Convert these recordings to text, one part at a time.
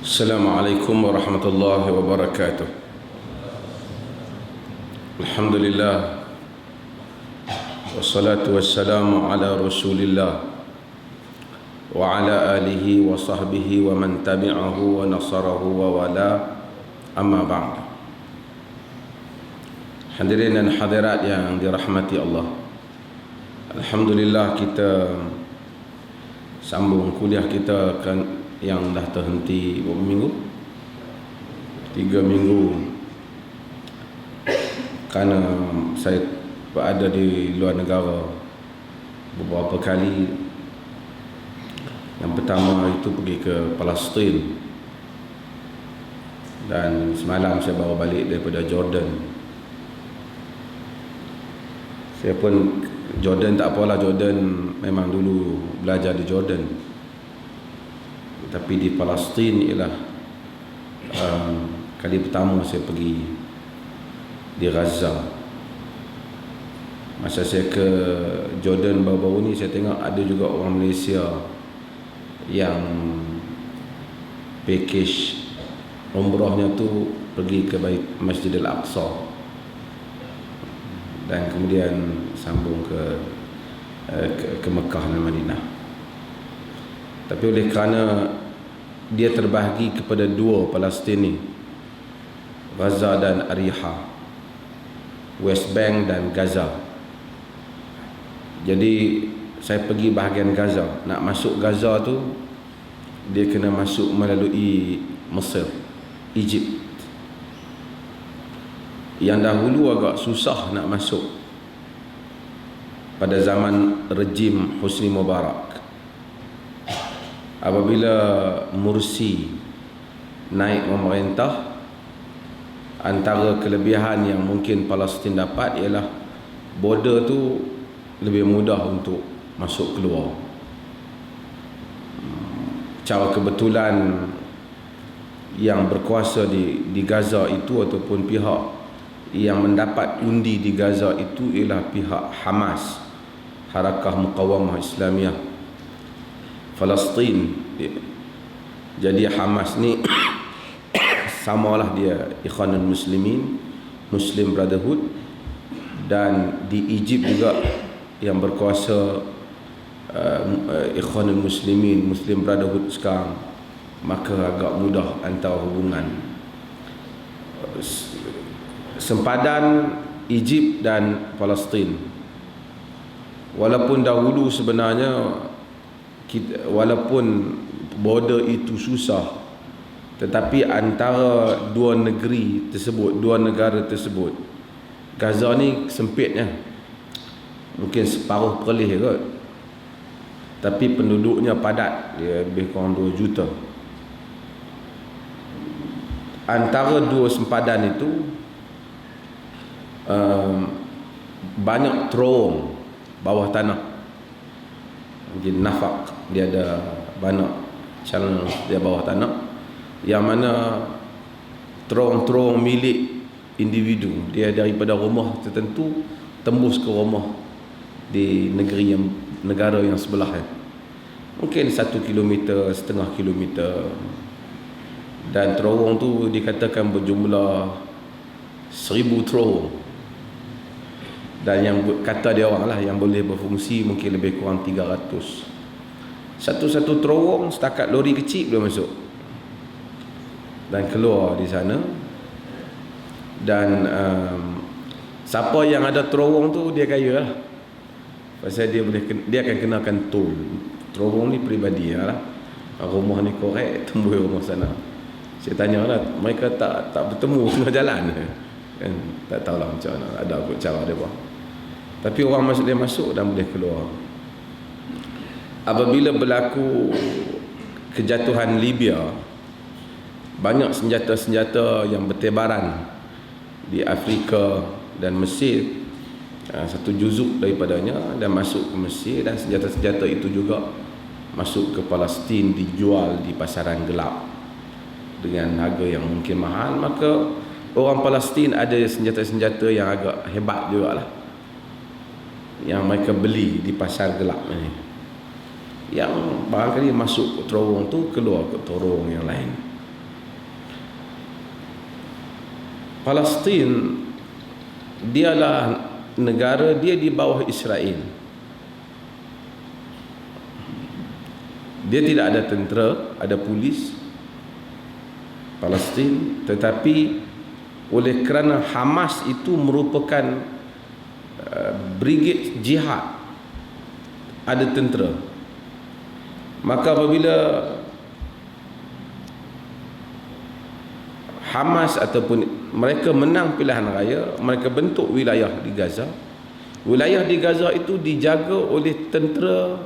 Assalamualaikum warahmatullahi wabarakatuh. Alhamdulillah, wassalatu wassalamu ala rasulillah wa ala alihi wa sahbihi wa man tabi'ahu wa nasarahu wa wala, amma ba'd. Hadirin dan hadirat yang dirahmati Allah, alhamdulillah kita sambung kuliah kita yang dah terhenti berapa minggu? 3 minggu, kerana saya berada di luar negara beberapa kali. Yang pertama itu pergi ke Palestin, dan semalam saya baru balik daripada Jordan. Saya pun Jordan tak apalah, Jordan memang dulu belajar di Jordan. Tapi di Palestin ialah kali pertama saya pergi di Gaza. Masa saya ke Jordan baru-baru ni, saya tengok ada juga orang Malaysia yang package umrahnya tu pergi ke Masjidil Aqsa dan kemudian sambung ke Mekah dan Madinah. Tapi oleh kerana dia terbahagi kepada dua Palestin ni, Gaza dan Ariha, West Bank dan Gaza. Jadi saya pergi bahagian Gaza. Nak masuk Gaza tu dia kena masuk melalui Mesir, Egypt. Yang dahulu agak susah nak masuk pada zaman rejim Husni Mubarak. Apabila Mursi naik memerintah, antara kelebihan yang mungkin Palestin dapat ialah border tu lebih mudah untuk masuk keluar. Cara kebetulan yang berkuasa di Gaza itu, ataupun pihak yang mendapat undi di Gaza itu, ialah pihak Hamas, Harakah Muqawamah Islamiyah Palestin. Jadi Hamas ni samalah dia Ikhwanul Muslimin, Muslim Brotherhood. Dan di Egypt juga yang berkuasa Ikhwanul Muslimin, Muslim Brotherhood sekarang. Maka agak mudah antara hubungan sempadan Egypt dan Palestin. Walaupun dahulu sebenarnya walaupun border itu susah, tetapi antara dua negeri tersebut, dua negara tersebut, Gaza ni sempitnya, mungkin separuh perlis kot, tapi penduduknya padat, dia lebih kurang 2 juta. Antara dua sempadan itu banyak terowong bawah tanah. Mungkin nafak, dia ada banyak channel dia bawah tanah, yang mana terowong-terowong milik individu. Dia daripada rumah tertentu tembus ke rumah di negara yang sebelah. Mungkin 1 kilometer, setengah kilometer. Dan terowong tu dikatakan berjumlah 1000 terowong. Dan yang kata dia orang lah, yang boleh berfungsi mungkin lebih kurang 300. Satu-satu terowong setakat lori kecil boleh masuk dan keluar di sana. Dan siapa yang ada terowong tu dia kaya lah, pasal dia akan kenakan tol. Terowong ni peribadi lah, rumah ni korek, tembus rumah sana. Saya tanya lah, mereka tak bertemu tengah jalan kan? Tak tahulah macam mana, ada kot cara dia buat. Tapi orang masuk dan boleh keluar. Apabila berlaku kejatuhan Libya, banyak senjata-senjata yang bertebaran di Afrika dan Mesir, satu juzuk daripadanya, dan masuk ke Mesir. Dan senjata-senjata itu juga masuk ke Palestin, dijual di pasaran gelap dengan harga yang mungkin mahal. Maka orang Palestin ada senjata-senjata yang agak hebat juga lah, yang mereka beli di pasar gelap ni, yang barangkali masuk ke terowong tu, keluar ke terowong yang lain. Palestin dialah negara, dia di bawah Israel. Dia tidak ada tentera, ada polis Palestin, tetapi oleh kerana Hamas itu merupakan brigade jihad, ada tentera, maka apabila Hamas ataupun mereka menang pilihan raya, mereka bentuk wilayah di Gaza. Wilayah di Gaza itu dijaga oleh tentera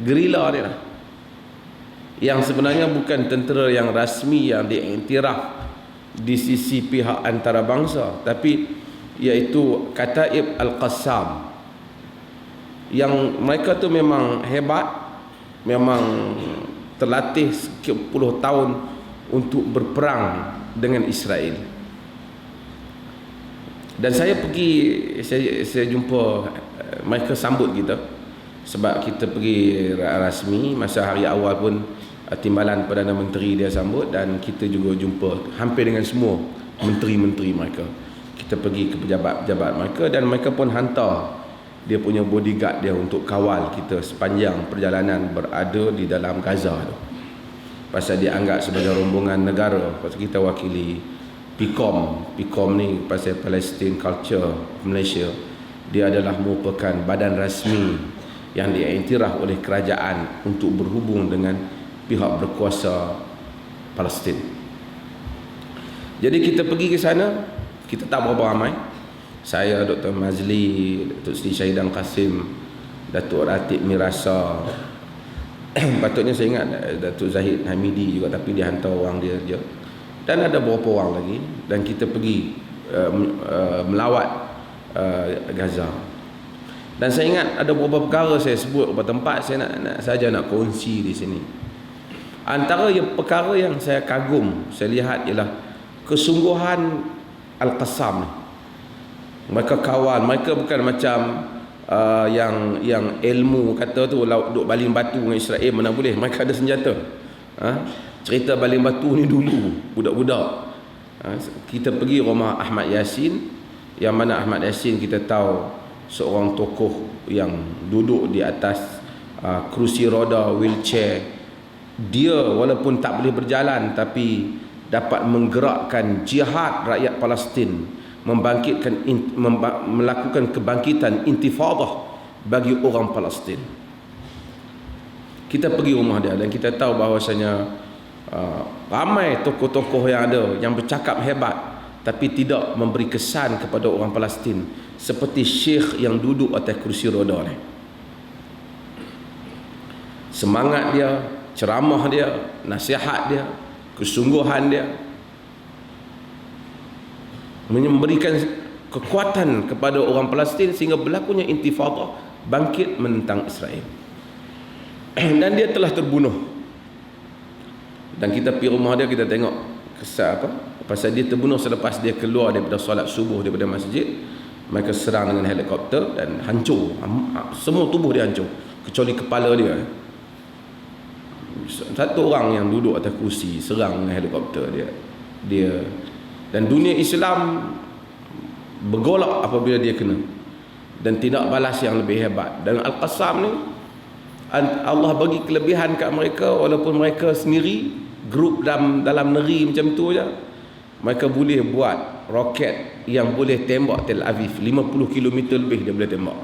gerila dia lah, yang sebenarnya bukan tentera yang rasmi yang diiktiraf di sisi pihak antarabangsa, tapi iaitu Kataib Al-Qassam, yang mereka tu memang hebat, memang terlatih sekian puluh tahun untuk berperang dengan Israel. Dan saya pergi, saya jumpa, mereka sambut kita, sebab kita pergi rasmi. Masa hari awal pun timbalan Perdana Menteri dia sambut, dan kita juga jumpa hampir dengan semua menteri-menteri mereka. Kita pergi ke pejabat-pejabat mereka, dan mereka pun hantar dia punya bodyguard dia untuk kawal kita sepanjang perjalanan berada di dalam Gaza tu. Pasal dia anggap sebagai rombongan negara, pasal kita wakili PIKOM ni pasal Palestine Culture Malaysia. Dia adalah merupakan badan rasmi yang diiktiraf oleh kerajaan untuk berhubung dengan pihak berkuasa Palestin. Jadi kita pergi ke sana, kita tak berapa ramai. Saya, Dr. Mazli, Dr. Sri Syahidan Qasim, Datuk Ratib Mirasa, patutnya saya ingat Datuk Zahid Hamidi juga, tapi dia hantar orang dia je, dan ada beberapa orang lagi, dan kita pergi melawat Gaza. Dan saya ingat ada beberapa perkara saya sebut, beberapa tempat saya nak kongsi di sini. Antara perkara yang saya kagum, saya lihat ialah kesungguhan Al-Qassam ni. Mereka kawal, mereka bukan macam yang ilmu kata tu duk baling batu dengan Israel, mana boleh, mereka ada senjata. Cerita baling batu ni dulu budak-budak. Kita pergi rumah Ahmad Yassin, yang mana Ahmad Yassin kita tahu seorang tokoh yang duduk di atas kerusi roda, wheelchair. Dia walaupun tak boleh berjalan, tapi dapat menggerakkan jihad rakyat Palestin, melakukan kebangkitan intifadah bagi orang Palestin. Kita pergi rumah dia, dan kita tahu bahawasanya ramai tokoh-tokoh yang ada yang bercakap hebat, tapi tidak memberi kesan kepada orang Palestin, seperti Syekh yang duduk atas kursi roda ni. Semangat dia, ceramah dia, nasihat dia, kesungguhan dia memberikan kekuatan kepada orang Palestin sehingga berlakunya intifadah, bangkit menentang Israel. Dan dia telah terbunuh. Dan kita pergi rumah dia, kita tengok kesal apa, pasal dia terbunuh selepas dia keluar daripada solat subuh daripada masjid. Mereka serang dengan helikopter dan hancur, semua tubuh dia hancur kecuali kepala dia. Satu orang yang duduk atas kursi serang dengan helikopter dia. Dan dunia Islam bergolak apabila dia kena, dan tidak balas yang lebih hebat. Dan Al-Qassam ni, Allah bagi kelebihan kat mereka, walaupun mereka sendiri grup dalam negeri macam tu je, mereka boleh buat roket yang boleh tembak Tel Aviv 50 km lebih, dia boleh tembak.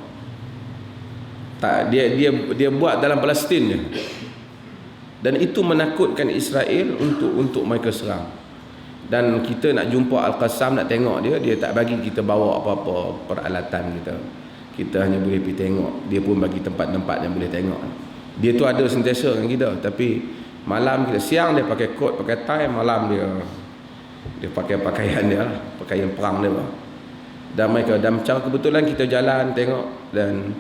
Tak, dia buat dalam Palestin je. Dan itu menakutkan Israel untuk mereka serang. Dan kita nak jumpa Al-Qassam, nak tengok dia tak bagi kita bawa apa-apa peralatan kita. Kita hanya boleh pergi tengok. Dia pun bagi tempat-tempat yang boleh tengok. Dia tu ada sentiasa dengan kita, tapi malam kita, siang dia pakai kot, pakai tie, malam dia pakai pakaian dia lah, pakaian perang dia lah. Dan mereka, dan macam kebetulan kita jalan tengok, dan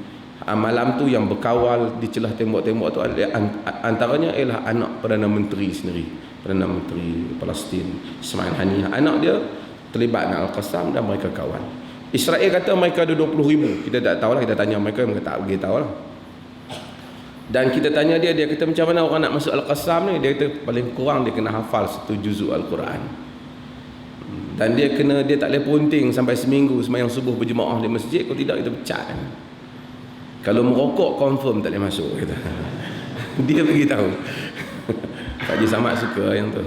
malam tu yang berkawal di celah tembok-tembok tu antaranya ialah anak Perdana Menteri sendiri, Perdana Menteri Palestin Ismail Haniyeh. Anak dia terlibat dengan Al-Qassam dan mereka kawan. Israel kata mereka ada 20,000. Kita tak tahulah, kita tanya mereka tak pergi tahu lah. Dan kita tanya dia kata macam mana orang nak masuk Al-Qassam ni? Dia kata paling kurang dia kena hafal 1 juzuk Al-Quran. Dan dia tak boleh punting sampai seminggu sembahyang subuh berjemaah di masjid. Kalau tidak, kita pecat. Kalau merokok confirm tak boleh masuk, kata. Dia beritahu. Pak Haji Samad suka yang tu.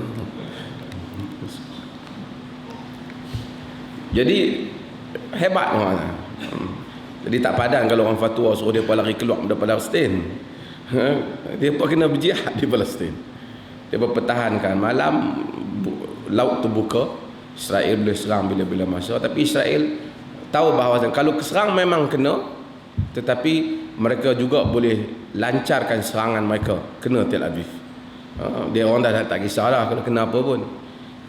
Jadi hebat orang. Jadi tak padan kalau orang fatwa suruh dia lari keluar daripada Palestin. Dia pun kena berjihad di Palestin. Dia berpertahankan. Malam laut terbuka, Israel boleh serang bila-bila masa. Tapi Israel tahu bahawa kalau serang memang kena, tetapi mereka juga boleh lancarkan serangan mereka kena Tel Aviv. Dia orang dah tak kisahlah kalau kena apa pun.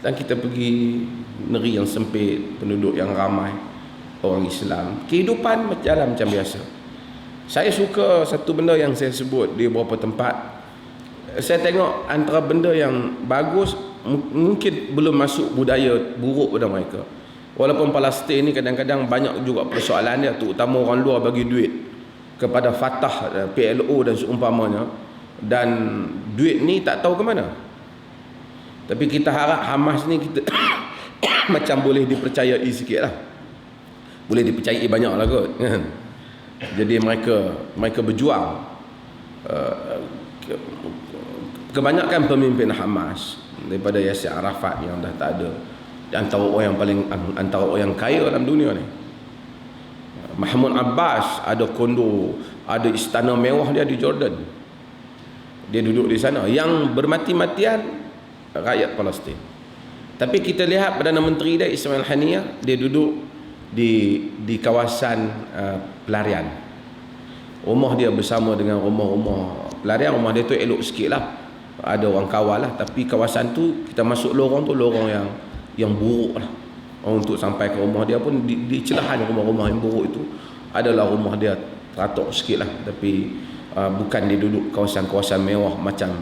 Dan kita pergi negeri yang sempit, penduduk yang ramai, orang Islam, kehidupan berjalan macam biasa. Saya suka satu benda yang saya sebut di beberapa tempat. Saya tengok antara benda yang bagus, mungkin belum masuk budaya buruk pada mereka. Walaupun Palestin ni kadang-kadang banyak juga persoalan dia, terutama orang luar bagi duit kepada Fatah, PLO dan seumpamanya, dan duit ni tak tahu ke mana. Tapi kita harap Hamas ni kita macam boleh dipercayai sikit lah, boleh dipercayai banyak lah kot. Jadi mereka berjuang. Kebanyakan pemimpin Hamas daripada Yasser Arafat yang dah tak ada, antara orang yang kaya dalam dunia ni. Mahmud Abbas ada kondo, ada istana mewah dia di Jordan. Dia duduk di sana. Yang bermati-matian rakyat Palestin. Tapi kita lihat Perdana Menteri dia Ismail Haniyah, dia duduk di kawasan pelarian. Rumah dia bersama dengan rumah-rumah pelarian. Rumah dia tu elok sikit lah, ada orang kawal lah. Tapi kawasan tu, kita masuk lorong tu, lorong yang buruk lah. Untuk sampai ke rumah dia pun di celahan rumah-rumah yang buruk itu adalah rumah dia teratur sikit lah. Tapi bukan dia duduk kawasan-kawasan mewah macam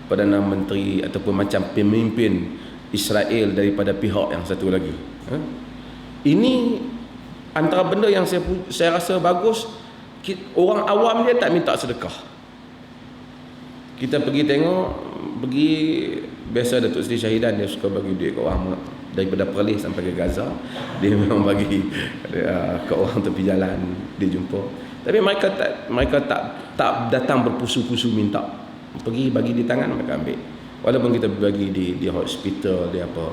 Perdana Menteri ataupun macam pemimpin Israel daripada pihak yang satu lagi. Ini antara benda yang saya rasa bagus. Orang awam dia tak minta sedekah. Kita pergi tengok, biasa Datuk Seri Syahidan dia suka bagi duit ke orang daripada Perlis sampai ke Gaza. Dia memang bagi ke orang tepi jalan dia jumpa. Tapi mereka tak datang berpusu-pusu minta. Pergi bagi di tangan, mereka ambil. Walaupun kita bagi di hospital, dia apa,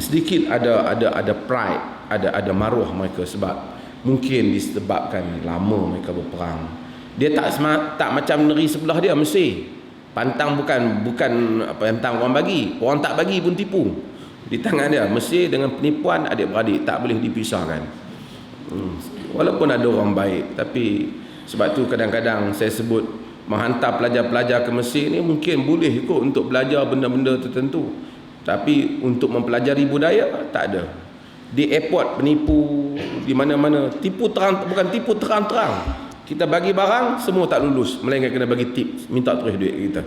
sedikit ada pride, ada maruah mereka, sebab mungkin disebabkan lama mereka berperang. Dia tak macam negeri sebelah dia, Mesir. Pantang bukan apa pantang orang bagi, orang tak bagi pun tipu di tangan dia. Mesir dengan penipuan adik-beradik tak boleh dipisahkan. Walaupun ada orang baik, tapi sebab tu kadang-kadang saya sebut menghantar pelajar-pelajar ke Mesir ni mungkin boleh kot untuk belajar benda-benda tertentu, tapi untuk mempelajari budaya tak ada. Di airport penipu, di mana-mana tipu bukan tipu terang-terang. Kita bagi barang semua tak lulus, melainkan kena bagi tip, minta terus duit kita.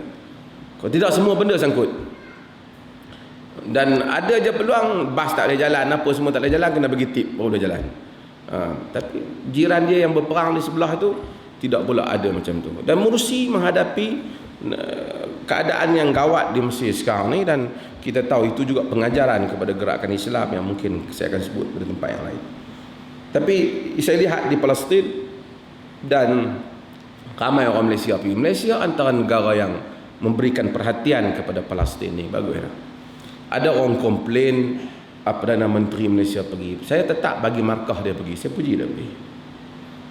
Kalau tidak semua benda sangkut. Dan ada je peluang bas tak boleh jalan, apa semua tak boleh jalan, kena bagi tip baru boleh jalan. Tapi jiran dia yang berperang di sebelah tu tidak pula ada macam tu. Dan Mursi menghadapi keadaan yang gawat di Mesir sekarang ni, dan kita tahu itu juga pengajaran kepada gerakan Islam yang mungkin saya akan sebut pada tempat yang lain. Tapi saya lihat di Palestin, dan ramai orang Malaysia pergi. Malaysia antara negara yang memberikan perhatian kepada Palestin ni, bagus lah. Ada orang komplain Perdana Menteri Malaysia pergi, saya tetap bagi markah dia pergi, saya puji dia pergi.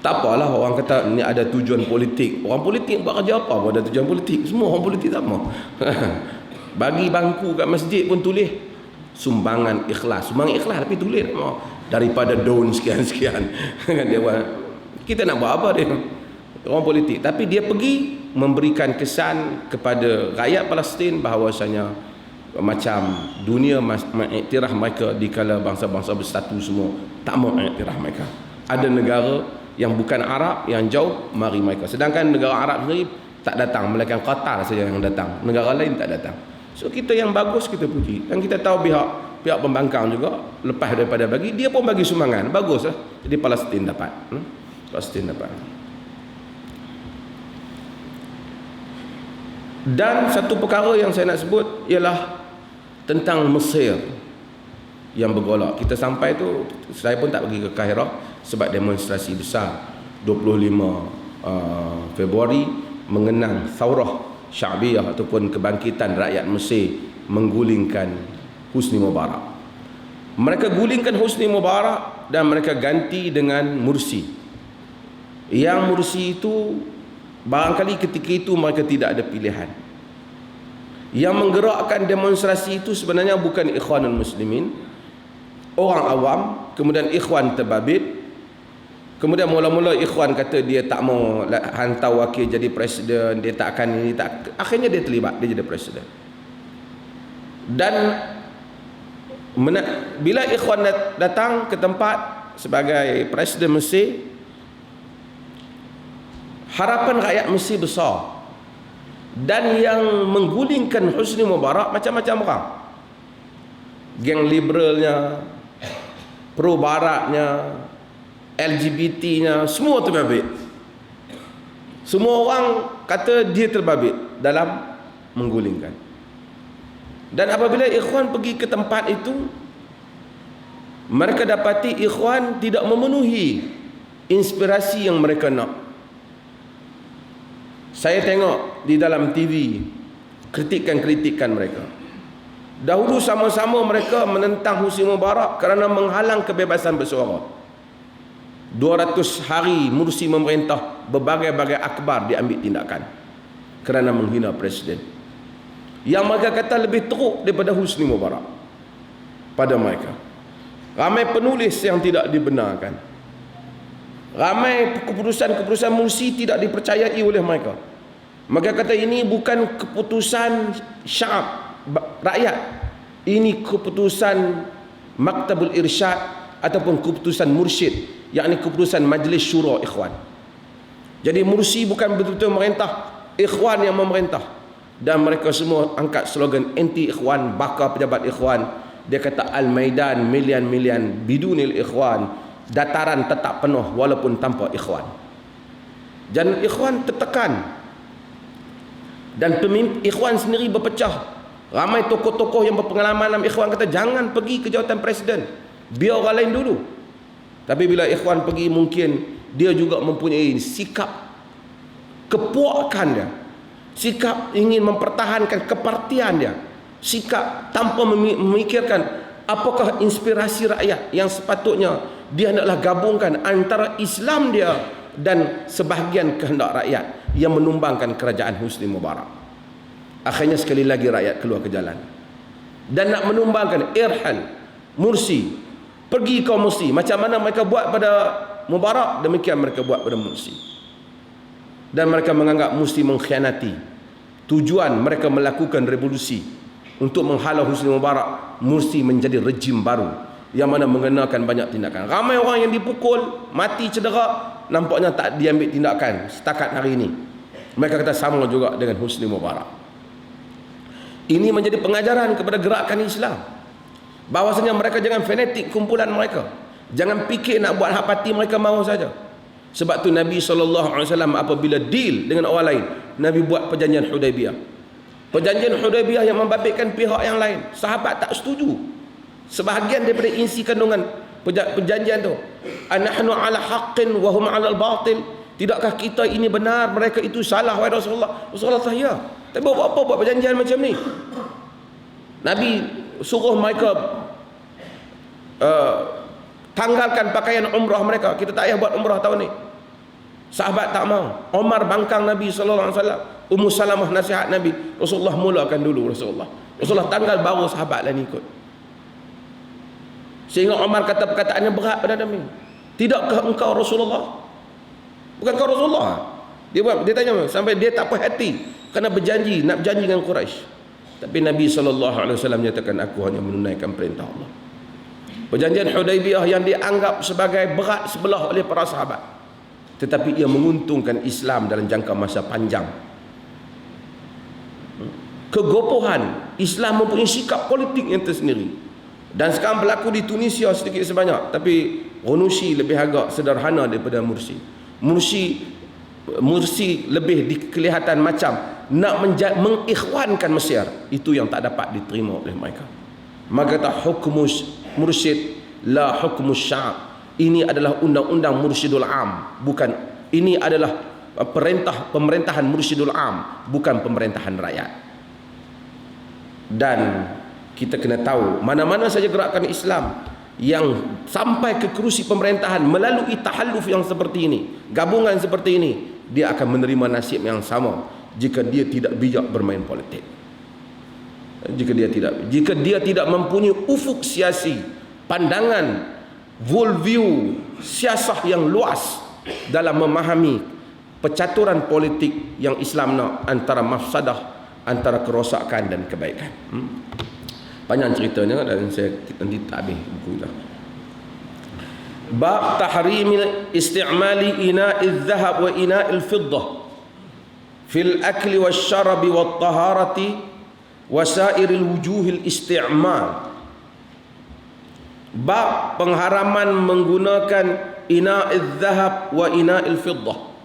Tak apalah orang kata ni ada tujuan politik. Orang politik buat kerja apa pun ada tujuan politik. Semua orang politik sama. Bagi bangku kat masjid pun tulis sumbangan ikhlas. Sumbangan ikhlas tapi tulis daripada daun sekian-sekian. Kita nak buat apa dia? Orang politik. Tapi dia pergi memberikan kesan kepada rakyat Palestin bahawasanya macam dunia mengiktiraf mereka dikala bangsa-bangsa bersatu semua tak mau mengiktiraf mereka. Ada negara yang bukan Arab yang jauh mari mereka. Sedangkan negara Arab sendiri tak datang, melainkan Qatar saja yang datang. Negara lain tak datang. So kita yang bagus kita puji. Dan kita tahu pihak pembangkang juga lepas daripada bagi, dia pun bagi sumbangan. Baguslah. Jadi Palestin dapat. Palestin dapat. Dan satu perkara yang saya nak sebut ialah tentang Mesir. yang bergolak. Kita sampai tu, saya pun tak pergi ke Kairah sebab demonstrasi besar 25 Februari mengenang Thawrah Sya'biyah ataupun kebangkitan rakyat Mesir menggulingkan Husni Mubarak. Mereka gulingkan Husni Mubarak dan mereka ganti dengan Mursi. Yang Mursi itu barangkali ketika itu mereka tidak ada pilihan. Yang menggerakkan demonstrasi itu sebenarnya bukan Ikhwanul Muslimin, orang awam, kemudian Ikhwan terbabit. Kemudian mula-mula Ikhwan kata dia tak mau hantar wakil jadi presiden, dia tak akan ini, tak. Akhirnya dia terlibat, dia jadi presiden. Dan bila Ikhwan datang ke tempat sebagai presiden Mesir, harapan rakyat Mesir besar. Dan yang menggulingkan Husni Mubarak macam-macam orang. Geng liberalnya, pro baratnya, LGBT-nya, semua terbabit. Semua orang kata dia terbabit dalam menggulingkan. Dan apabila Ikhwan pergi ke tempat itu, mereka dapati Ikhwan tidak memenuhi inspirasi yang mereka nak. Saya tengok di dalam TV kritikan-kritikan mereka. Dahulu sama-sama mereka menentang Husni Mubarak kerana menghalang kebebasan bersuara. 200 hari Mursi memerintah, berbagai-bagai akhbar diambil tindakan kerana menghina presiden. Yang mereka kata lebih teruk daripada Husni Mubarak pada mereka. Ramai penulis yang tidak dibenarkan. Ramai keputusan-keputusan Mursi tidak dipercayai oleh mereka. Mereka kata ini bukan keputusan sya'ab, rakyat. Ini keputusan Maktabul Irsyad ataupun keputusan mursyid, yakni keputusan Majlis Syura Ikhwan. Jadi Mursi bukan betul-betul merintah, Ikhwan yang memerintah. Dan mereka semua angkat slogan anti Ikhwan, bakar pejabat Ikhwan. Dia kata Al-Maidan milian-milian bidunil Ikhwan, dataran tetap penuh walaupun tanpa Ikhwan. Dan Ikhwan tertekan. Dan pemimpin Ikhwan sendiri berpecah. Ramai tokoh-tokoh yang berpengalaman dalam Ikhwan kata jangan pergi ke jawatan presiden, biar orang lain dulu. Tapi bila Ikhwan pergi, mungkin dia juga mempunyai sikap kepuakan dia, sikap ingin mempertahankan kepartian dia, sikap tanpa memikirkan apakah inspirasi rakyat yang sepatutnya dia hendaklah gabungkan antara Islam dia dan sebahagian kehendak rakyat yang menumbangkan kerajaan Husni Mubarak. Akhirnya sekali lagi rakyat keluar ke jalan dan nak menumbangkan Irhal Mursi, pergi kau Mursi. Macam mana mereka buat pada Mubarak, demikian mereka buat pada Mursi. Dan mereka menganggap Mursi mengkhianati tujuan mereka melakukan revolusi untuk menghalau Husni Mubarak. Mursi menjadi rejim baru yang mana mengenakan banyak tindakan. Ramai orang yang dipukul, mati, cedera, nampaknya tak diambil tindakan setakat hari ini. Mereka kata sama juga dengan Husni Mubarak. Ini menjadi pengajaran kepada gerakan Islam, bahawasanya mereka jangan fanatik kumpulan mereka, jangan fikir nak buat hak parti mereka mahu saja. Sebab tu Nabi SAW apabila deal dengan orang lain, Nabi buat perjanjian Hudaibiyah. Perjanjian Hudaibiyah yang membabitkan pihak yang lain, sahabat tak setuju. Sebahagian daripada isi kandungan perjanjian tu, anahnu ala haqqin wa hum ala al-batil. Tidakkah kita ini benar, mereka itu salah, wahai Rasulullah? Rasulullah kata ya. Tapi buat apa buat perjanjian macam ni? Nabi suruh mereka tanggalkan pakaian umrah mereka. Kita tak payah buat umrah tahun ni. Sahabat tak mau. Umar bangkang Nabi SAW. Ummu Salamah nasihat Nabi. Rasulullah mulakan dulu Rasulullah. Rasulullah tanggal baru sahabat lain ikut. Sehingga Umar kata perkataannya berat pada Nabi. Tidakkah engkau Rasulullah? Bukan kau Rasulullah? Dia tanya sampai dia tak puas hati kerana berjanji, nak berjanji dengan Quraisy. Tapi Nabi SAW menyatakan aku hanya menunaikan perintah Allah. Perjanjian Hudaibiyah yang dianggap sebagai berat sebelah oleh para sahabat, tetapi ia menguntungkan Islam dalam jangka masa panjang. Kegopohan Islam mempunyai sikap politik yang tersendiri. Dan sekarang berlaku di Tunisia sedikit sebanyak, tapi Ghanouchi lebih agak sederhana daripada Mursi. Mursi lebih kelihatan macam nak mengikhwankan Mesir. Itu yang tak dapat diterima oleh mereka. Maka kata mursyid, la hukmus sya'ab. Ini adalah undang-undang mursyidul am, bukan, ini adalah pemerintahan mursyidul am, bukan pemerintahan rakyat. Dan kita kena tahu, mana-mana saja gerakan Islam yang sampai ke kerusi pemerintahan melalui tahalluf yang seperti ini, gabungan seperti ini, dia akan menerima nasib yang sama jika dia tidak bijak bermain politik. Jika dia tidak mempunyai ufuk siasi, pandangan, worldview, siasah yang luas dalam memahami percaturan politik yang Islam nak, antara mafsadah, antara kerosakan dan kebaikan. Panjang ceritanya dan saya nanti tak habis buku itu. Bab tahrim isti'mali ina'iz zahab wa ina'il fiddah fil akli wasyarabi wat taharati wasairil wujuhil isti'mal. Bab pengharaman menggunakan ina'iz zahab wa ina'il fiddah.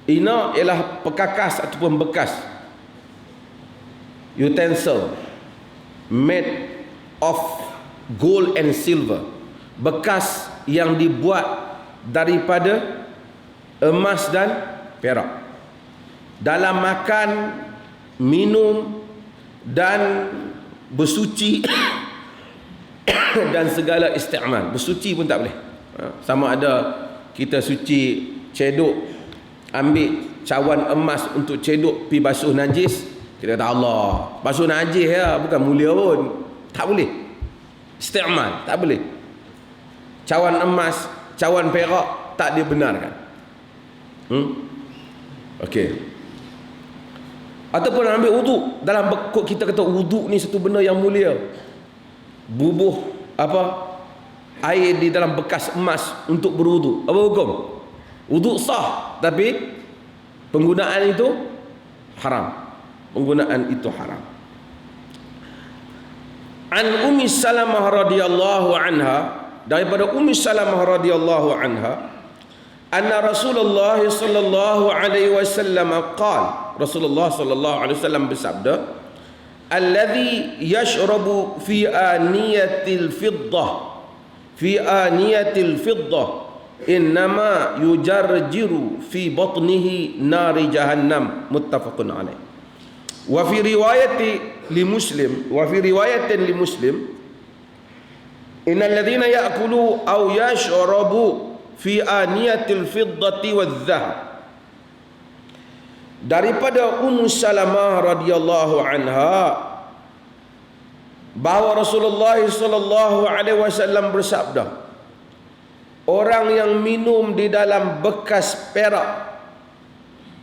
Ina ialah pekakas ataupun bekas, utensil made of gold and silver, bekas yang dibuat daripada emas dan perak, dalam makan, minum dan bersuci dan segala isti'mal. Bersuci pun tak boleh. Sama ada kita suci cedok, ambil cawan emas untuk cedok pi basuh najis, kita kata Allah, basuh najis ya, bukan mulia pun. Tak boleh. Isti'mal, tak boleh. Cawan emas, cawan perak tak dibenarkan. Okey. Ataupun ambil wuduk. Dalam bekuk kita kata wuduk ni satu benda yang mulia. Bubuh air di dalam bekas emas untuk berwuduk. Apa hukum? Wuduk sah, tapi penggunaan itu haram. Penggunaan itu haram. An Ummi Salamah radhiyallahu anha, daripada Ummi Salamah radhiyallahu anha, anna Rasulullah sallallahu alaihi wasallam qala, Rasulullah sallallahu alaihi wasallam bersabda, alladhi yashrabu fi aniyatil fiddah innama yujarjiru fi batnihi nari jahannam, muttafaqun alaih. Wa fi riwayatin li Muslim innal ladzina ya'kulu aw yashrabu fi aniyatil fiddati wadh-dhahab. Daripada Ummu Salamah radhiyallahu anha bahawa Rasulullah sallallahu alaihi wasallam bersabda, orang yang minum di dalam bekas perak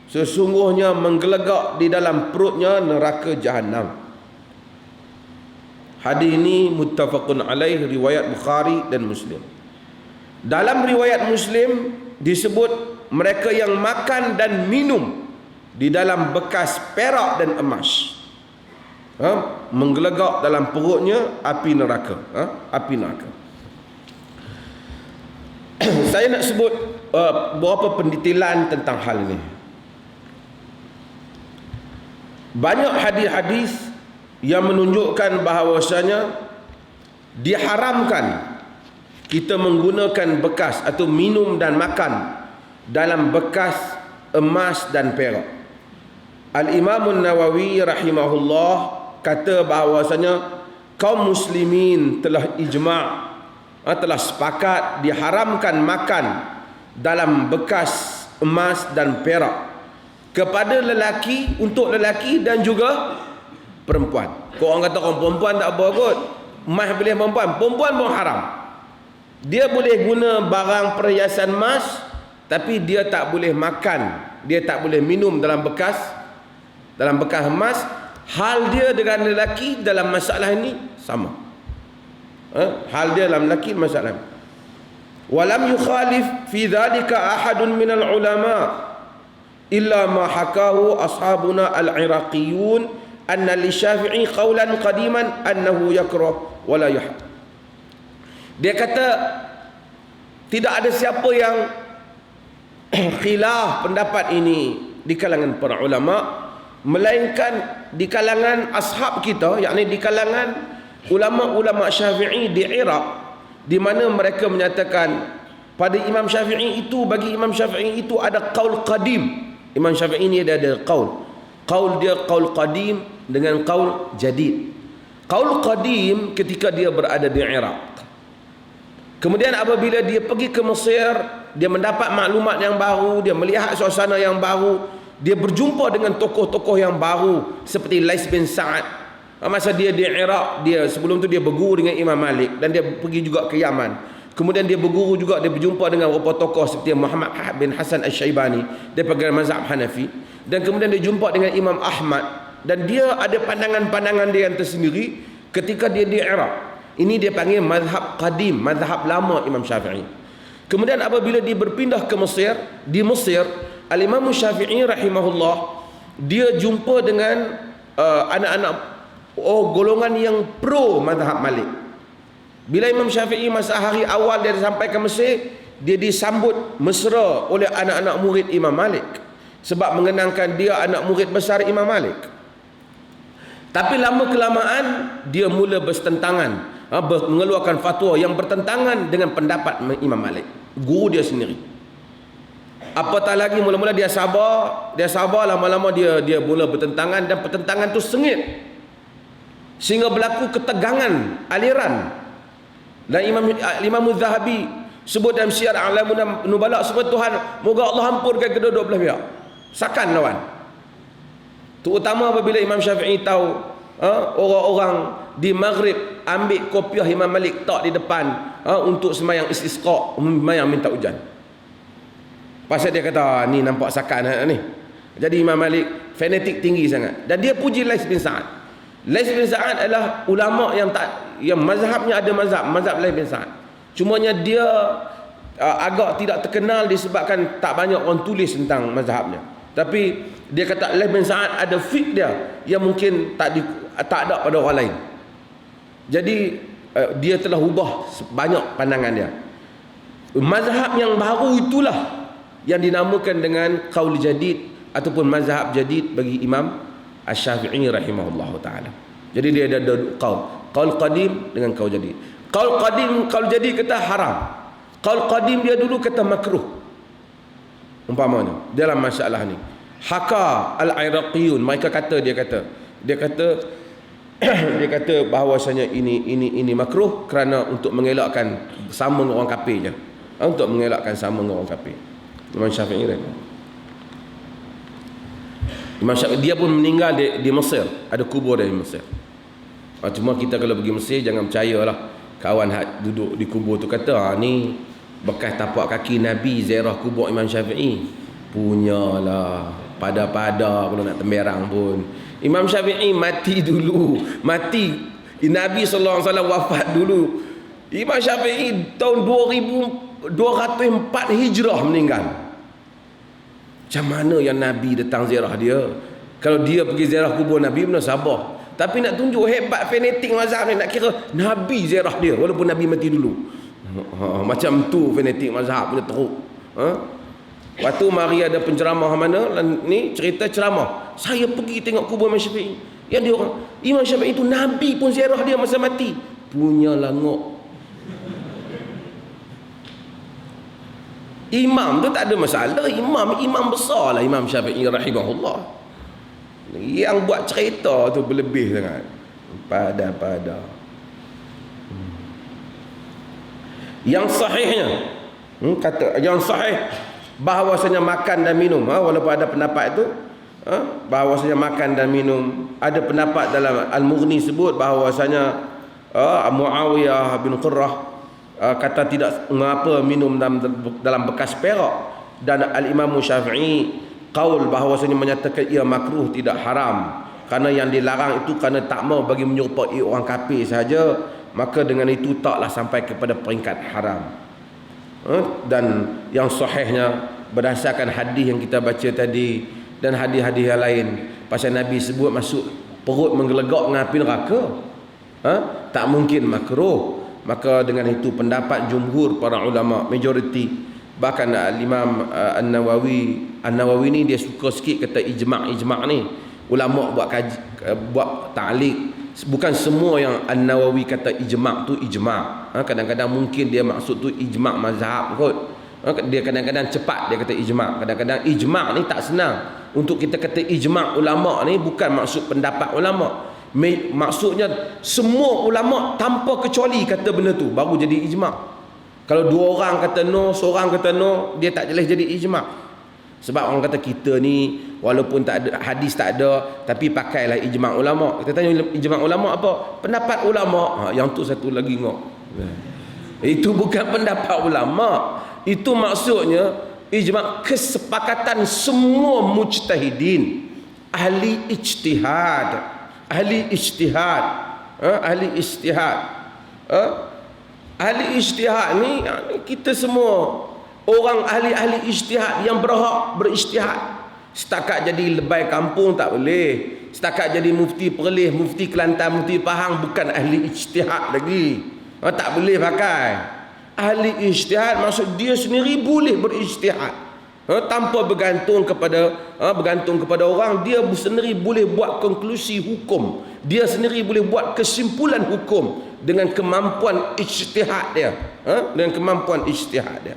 sesungguhnya menggelegak di dalam perutnya neraka jahanam. Hadis ini muttafaqun alaih, riwayat Bukhari dan Muslim. Dalam riwayat Muslim disebut mereka yang makan dan minum di dalam bekas perak dan emas, menggelegak dalam perutnya api neraka. Api neraka. Saya nak sebut beberapa pendetailan tentang hal ini. Banyak hadis-hadis yang menunjukkan bahawasanya diharamkan kita menggunakan bekas atau minum dan makan dalam bekas emas dan perak. Al-Imam Nawawi rahimahullah kata bahawasanya kaum muslimin telah ijma', telah sepakat diharamkan makan dalam bekas emas dan perak kepada lelaki, untuk lelaki dan juga perempuan. Kau orang kata orang perempuan tak apa kot, emas boleh perempuan pun haram. Dia boleh guna barang perhiasan emas, tapi dia tak boleh makan, dia tak boleh minum dalam bekas emas. Hal dia dengan lelaki dalam masalah ini sama. Hal dia dalam lelaki masalah ini. Walam yukhalif fi dhalika ahadun minal ulama illa ma hakahu ashabuna al-iraqiyun anna li Syafi'i qawlan qadiman annahu yakrah wa la yuhab. Dia kata tidak ada siapa yang khilaf pendapat ini di kalangan para ulama, melainkan di kalangan ashab kita, yakni di kalangan ulama-ulama Syafi'i di Iraq, di mana mereka menyatakan pada Imam Syafi'i itu, bagi Imam Syafi'i itu ada qaul qadim. Imam Syafi'i ini ada qaul dia qaul qadim dengan qaul jadid. Qaul qadim ketika dia berada di Iraq. Kemudian apabila dia pergi ke Mesir, dia mendapat maklumat yang baru, dia melihat suasana yang baru, dia berjumpa dengan tokoh-tokoh yang baru seperti Lais bin Sa'ad. Masa dia di Iraq, dia sebelum tu dia berguru dengan Imam Malik dan dia pergi juga ke Yaman. Kemudian dia berguru juga, dia berjumpa dengan beberapa tokoh seperti Muhammad bin Hasan Al-Syaibani daripada mazhab Hanafi, dan kemudian dia jumpa dengan Imam Ahmad, dan dia ada pandangan-pandangan dia yang tersendiri ketika dia di Iraq. Ini dia panggil mazhab qadim, mazhab lama Imam Syafi'i. Kemudian apabila dia berpindah ke Mesir, di Mesir Al-Imam Syafi'i rahimahullah, dia jumpa dengan anak-anak golongan yang pro mazhab Malik. Bila Imam Syafi'i masa hari awal dia sampai ke Mesir, dia disambut mesra oleh anak-anak murid Imam Malik, sebab mengenangkan dia anak murid besar Imam Malik. Tapi lama kelamaan dia mula bertentangan, mengeluarkan fatwa yang bertentangan dengan pendapat Imam Malik, guru dia sendiri. Apatah lagi mula-mula dia sabar, lama-lama dia mula bertentangan, dan pertentangan tu sengit sehingga berlaku ketegangan aliran. Dan Imam Az-Zahabi sebut dalam Syiar A'lamun Nubala, sebut Tuhan, moga Allah ampunkan kedua-dua belah pihak. Sakan lawan. Terutama apabila Imam Syafi'i tahu orang-orang di Maghrib ambil kopiah Imam Malik tak di depan untuk semayang istisqa, semayang minta hujan. Pasal dia kata ni nampak sakan ni. Jadi Imam Malik fanatik tinggi sangat, dan dia puji Lais bin Sa'ad. Lais bin Sa'ad adalah ulama yang mazhabnya ada mazhab Lais bin Sa'ad. Cumanya dia agak tidak terkenal disebabkan tak banyak orang tulis tentang mazhabnya. Tapi dia kata Lais bin Sa'ad ada fiqh dia yang mungkin tak ada pada orang lain. Jadi dia telah ubah banyak pandangan dia. Mazhab yang baru itulah yang dinamakan dengan qaul jadid ataupun mazhab jadid bagi Imam Asy-Syafi'i rahimahullah ta'ala. Jadi dia ada qaul qadim dengan qaul jadid. Qaul qadim, qaul jadid kata haram. Qaul qadim dia dulu kata makruh. Umpamanya dalam masalah ni, haka al-iraqiyun, mereka kata dia kata bahawasanya ini makruh kerana untuk mengelakkan sama dengan orang kafir je. Untuk mengelakkan sama dengan orang kafir. Imam Syafi'i Imam Syafi'i dia pun meninggal di Mesir, ada kubur dia di Mesir. Cuma kita kalau pergi Mesir jangan percayalah kawan duduk di kubur tu kata ni bekas tapak kaki Nabi, ziarah kubur Imam Syafi'i. Punyalah pada-pada kalau nak temberang pun. Imam Syafi'i mati dulu, Nabi sallallahu alaihi wasallam wafat dulu. Imam Syafi'i tahun 2204 Hijrah meninggal. Macam mana yang Nabi datang ziarah dia? Kalau dia pergi ziarah kubur Nabi benar sabar. Tapi nak tunjuk hebat fanatik mazhab ni, nak kira Nabi ziarah dia walaupun Nabi mati dulu. Macam tu fanatik mazhab punya teruk. Waktu mari ada penceramah mana ni cerita ceramah, saya pergi tengok kubur Imam Syafi'i. Yang dia orang, Imam Syafi'i itu Nabi pun ziarah dia masa mati. Punya langok. Imam tu tak ada masalah, imam besar lah Imam Syafi'i rahimahullah. Yang buat cerita tu berlebih sangat. Pada yang sahihnya kata yang sahih bahawasanya makan dan minum, walaupun ada pendapat itu bahawasanya makan dan minum, ada pendapat dalam Al-Mughni sebut bahawasanya Muawiyah bin Qurrah kata tidak mengapa minum dalam bekas perak, dan Al-Imam Syafi'i qaul bahawasanya menyatakan ia makruh, tidak haram, kerana yang dilarang itu kerana tak mau bagi menyerupai orang kafir saja, maka dengan itu taklah sampai kepada peringkat haram. Dan yang sahihnya berdasarkan hadis yang kita baca tadi dan hadis-hadis yang lain, pasal Nabi sebut masuk perut menggelegak dengan api neraka, tak mungkin makruh. Maka dengan itu pendapat jumhur para ulama, majoriti, bahkan Imam An-Nawawi ni dia suka sikit kata ijma' ni. Ulama buat ta'liq Bukan semua yang An-Nawawi kata ijma' tu ijma'. Kadang-kadang mungkin dia maksud tu ijma' mazhab kot. Dia kadang-kadang cepat dia kata ijma'. Kadang-kadang ijma' ni tak senang. Untuk kita kata ijma' ulama' ni bukan maksud pendapat ulama'. Maksudnya semua ulama' tanpa kecuali kata benda tu baru jadi ijma'. Kalau dua orang kata no, seorang kata no, dia tak boleh jadi ijma'. Sebab orang kata kita ni walaupun tak ada hadis tak ada, tapi pakailah ijma' ulama'. Kita tanya ijma' ulama' apa? Pendapat ulama'. Yang tu satu lagi ngok. Itu bukan pendapat ulama'. Itu maksudnya ijma' kesepakatan semua mujtahidin, ahli ijtihad. Ahli ijtihad. Ahli ijtihad. Ahli ijtihad ni kita semua orang ahli-ahli ijtihad yang berhak berijtihad. Setakat jadi lebay kampung tak boleh. Setakat jadi mufti Perlis, mufti Kelantan, mufti Pahang bukan ahli ijtihad lagi. Tak boleh pakai. Ahli ijtihad maksud dia sendiri boleh berijtihad. Tanpa bergantung kepada orang, dia sendiri boleh buat konklusi hukum. Dia sendiri boleh buat kesimpulan hukum dengan kemampuan ijtihad dia. Dengan kemampuan ijtihad dia.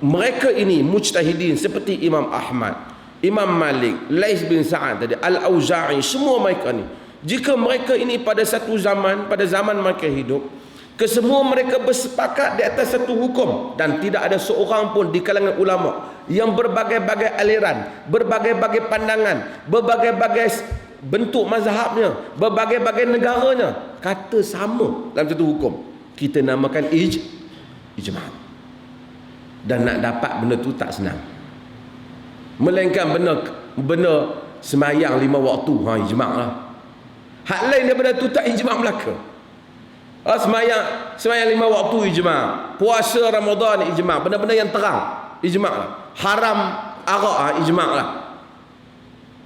Mereka ini mujtahidin seperti Imam Ahmad, Imam Malik, Lais bin Sa'ad tadi, Al-Auza'i, semua mereka ni. Jika mereka ini pada satu zaman, pada zaman mereka hidup, kesemua mereka bersepakat di atas satu hukum dan tidak ada seorang pun di kalangan ulama yang berbagai-bagai aliran, berbagai-bagai pandangan, berbagai-bagai bentuk mazhabnya, berbagai-bagai negaranya kata sama dalam satu hukum. Kita namakan ijma'. Dan nak dapat benda tu tak senang. Melainkan benda semayang 5 waktu, ijma' lah. Hak lain daripada tu tak ijma' Melaka. Semayang 5 waktu ijma'. Puasa Ramadan ijma'. Benda-benda yang terang ijma' lah. Haram arak ijma' lah.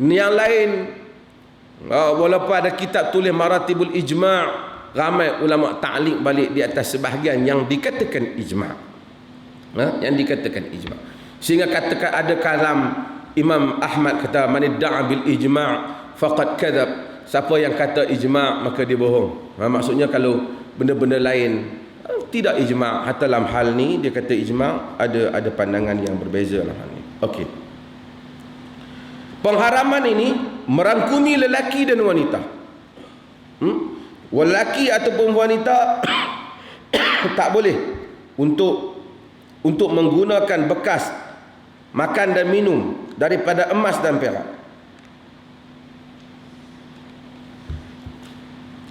Yang lain walaupun ada kitab tulis Maratibul Ijma', ramai ulama ta'liq balik di atas sebahagian yang dikatakan ijma'. Yang dikatakan ijma'. Sehingga katakan ada kalam Imam Ahmad kata man idda'a bil ijma' faqad kadzab. Siapa yang kata ijma' maka dia bohong. Maksudnya kalau benda-benda lain tidak ijma', hatta dalam hal ni dia kata ijma', ada pandangan yang berbeza dalam hal ni. Okey. Pengharaman ini merangkumi lelaki dan wanita. Lelaki ataupun wanita tak boleh untuk menggunakan bekas makan dan minum daripada emas dan perak.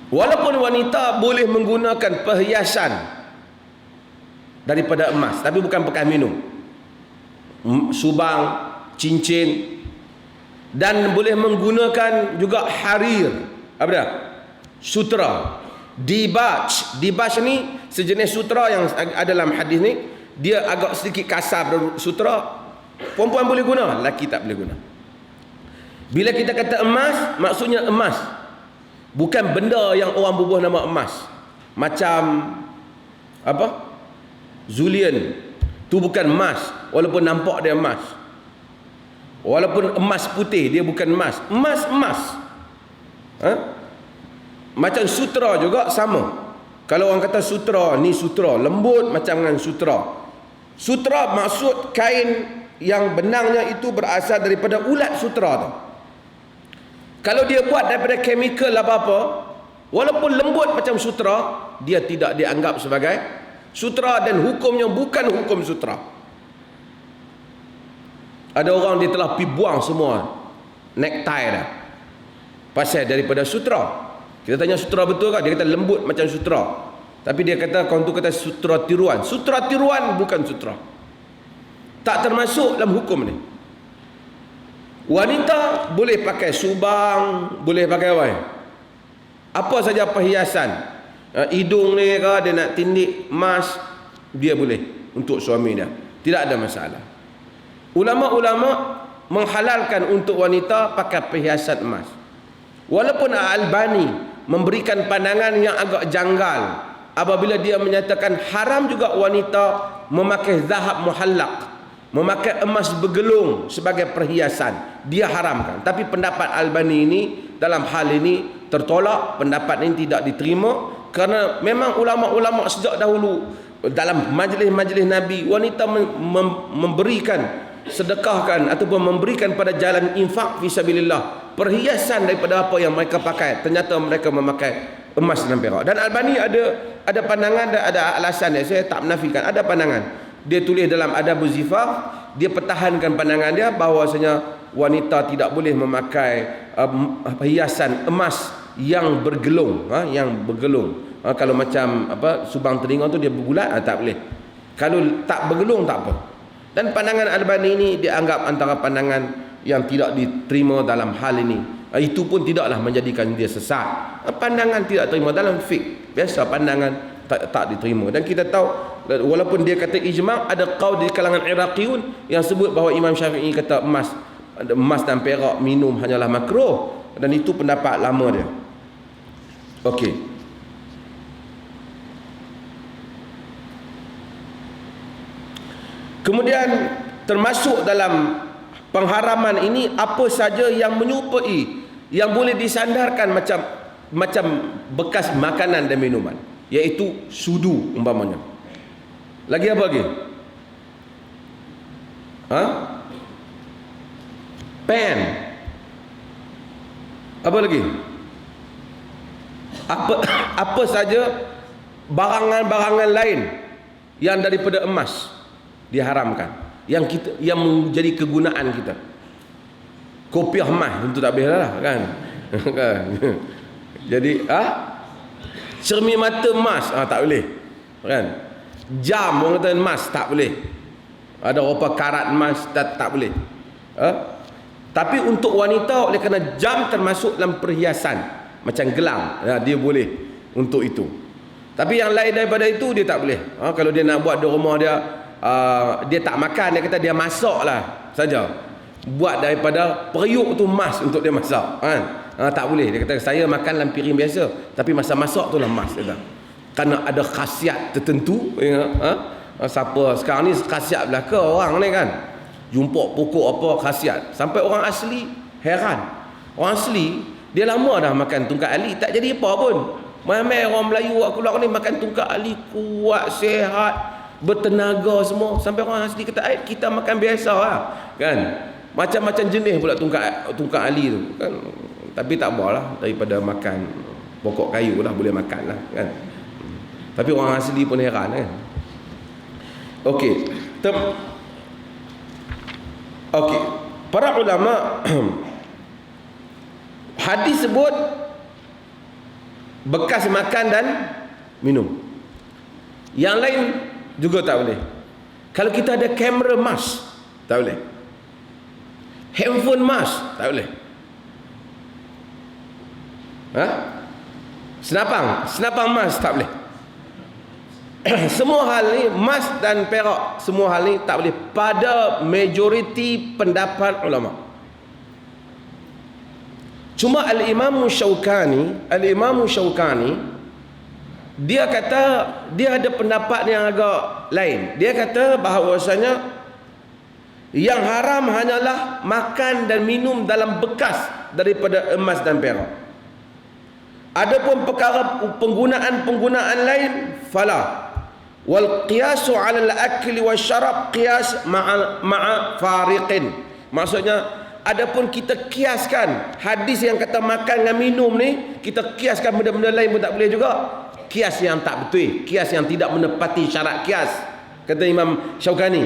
Walaupun wanita boleh menggunakan perhiasan daripada emas, tapi bukan bekas minum. Subang, cincin, dan boleh menggunakan juga harir, apa dah? Sutra, dibaj. Dibaj ni sejenis sutra yang ada dalam hadis ni. Dia agak sedikit kasar pada sutra. Perempuan boleh guna, lelaki tak boleh guna. Bila kita kata emas, maksudnya emas, bukan benda yang orang bubuh nama emas. Macam apa? Zulian. Tu bukan emas, walaupun nampak dia emas. Walaupun emas putih, dia bukan emas. Emas. Macam sutra juga sama. Kalau orang kata sutra, ni sutra lembut macam dengan sutra. Sutra maksud kain yang benangnya itu berasal daripada ulat sutra tu. Kalau dia buat daripada chemical apa-apa, walaupun lembut macam sutra, dia tidak dianggap sebagai sutra dan hukumnya bukan hukum sutra. Ada orang dia telah pergi buang semua necktie dah pasal daripada sutra. Kita tanya sutra betul kan? Dia kata lembut macam sutra. Tapi dia kata kawan tu kata sutra tiruan. Sutra tiruan bukan sutra. Tak termasuk dalam hukum ni. Wanita boleh pakai subang, boleh pakai apa saja perhiasan. Hidung ni ke dia nak tindik emas, dia boleh untuk suami dia. Tidak ada masalah. Ulama-ulama menghalalkan untuk wanita pakai perhiasan emas. Walaupun Al-Albani memberikan pandangan yang agak janggal apabila dia menyatakan haram juga wanita memakai zahab muhallaq, memakai emas bergelung sebagai perhiasan. Dia haramkan. Tapi pendapat Albani ini dalam hal ini tertolak, pendapat ini tidak diterima, kerana memang ulama-ulama sejak dahulu dalam majlis-majlis Nabi, wanita memberikan, sedekahkan ataupun memberikan pada jalan infak fisabilillah perhiasan daripada apa yang mereka pakai. Ternyata mereka memakai emas dan perak. Dan Albani ada pandangan dan ada alasan dia. Saya tak menafikan, ada pandangan. Dia tulis dalam Adabuz Zifaf, dia pertahankan pandangan dia bahawasanya wanita tidak boleh memakai hiasan emas yang bergelung, yang bergelung. Kalau macam subang telinga tu dia berbulat, tak boleh. Kalau tak bergelung tak apa. Dan pandangan Albani ini dianggap antara pandangan yang tidak diterima dalam hal ini. Itu pun tidaklah menjadikan dia sesat. Pandangan tidak terima dalam fiqh, biasa pandangan tak diterima. Dan kita tahu, walaupun dia kata ijma', ada qaul di kalangan Iraqiyun yang sebut bahawa Imam Syafi'i kata emas dan perak minum hanyalah makruh, dan itu pendapat lama dia. Okey. Kemudian termasuk dalam pengharaman ini apa saja yang menyerupai, yang boleh disandarkan macam bekas makanan dan minuman, iaitu sudu umpamanya. Lagi apa lagi? Pen. Apa lagi? Apa saja barangan-barangan lain yang daripada emas diharamkan, yang menjadi kegunaan kita. Kopiah emas tentu tak boleh lah kan. Jadi cermin mata emas tak boleh kan. Jam orang kata emas tak boleh. Ada beberapa karat emas tak boleh. Tapi untuk wanita, oleh kerana jam termasuk dalam perhiasan macam gelang, dia boleh untuk itu. Tapi yang lain daripada itu dia tak boleh. Kalau dia nak buat di rumah dia, dia tak makan, dia kata dia masak lah saja, buat daripada periuk tu emas untuk dia masak kan. Tak boleh. Dia kata saya makan dalam piring biasa, tapi masa masak tu lah emas, dia kata. Kerana ada khasiat tertentu. Siapa sekarang ni khasiat belaka orang ni kan, jumpa pokok apa khasiat, sampai orang asli heran. Orang asli dia lama dah makan tungkat ali, tak jadi apa pun. Mai orang Melayu buat keluar ni makan tungkat ali, kuat, sihat, bertenaga semua. Sampai orang asli kata kita makan biasa lah kan. Macam-macam jenis pula tungkat ali tu kan. Tapi tak apalah, daripada makan pokok kayu lah boleh makan lah kan. Tapi orang asli pun heran kan. Okey. Okey. Para ulama hadis sebut bekas makan dan minum. Yang lain juga tak boleh. Kalau kita ada kamera emas, tak boleh. Handphone emas, tak boleh. Senapang emas, tak boleh. Semua hal ni, emas dan perak, semua hal ni tak boleh pada majoriti pendapat ulama. Cuma Al-Imam Syaukani dia kata, dia ada pendapat yang agak lain. Dia kata bahawasanya yang haram hanyalah makan dan minum dalam bekas daripada emas dan perak. Adapun perkara penggunaan lain, fala. Wal qiyasu 'ala al-akli wasyarab qiyas ma'a fariqin. Maksudnya, adapun kita kiaskan hadis yang kata makan dengan minum ni, kita kiaskan benda-benda lain pun tak boleh juga. Kias yang tak betul, kias yang tidak menepati syarat kias, kata Imam Syaukani.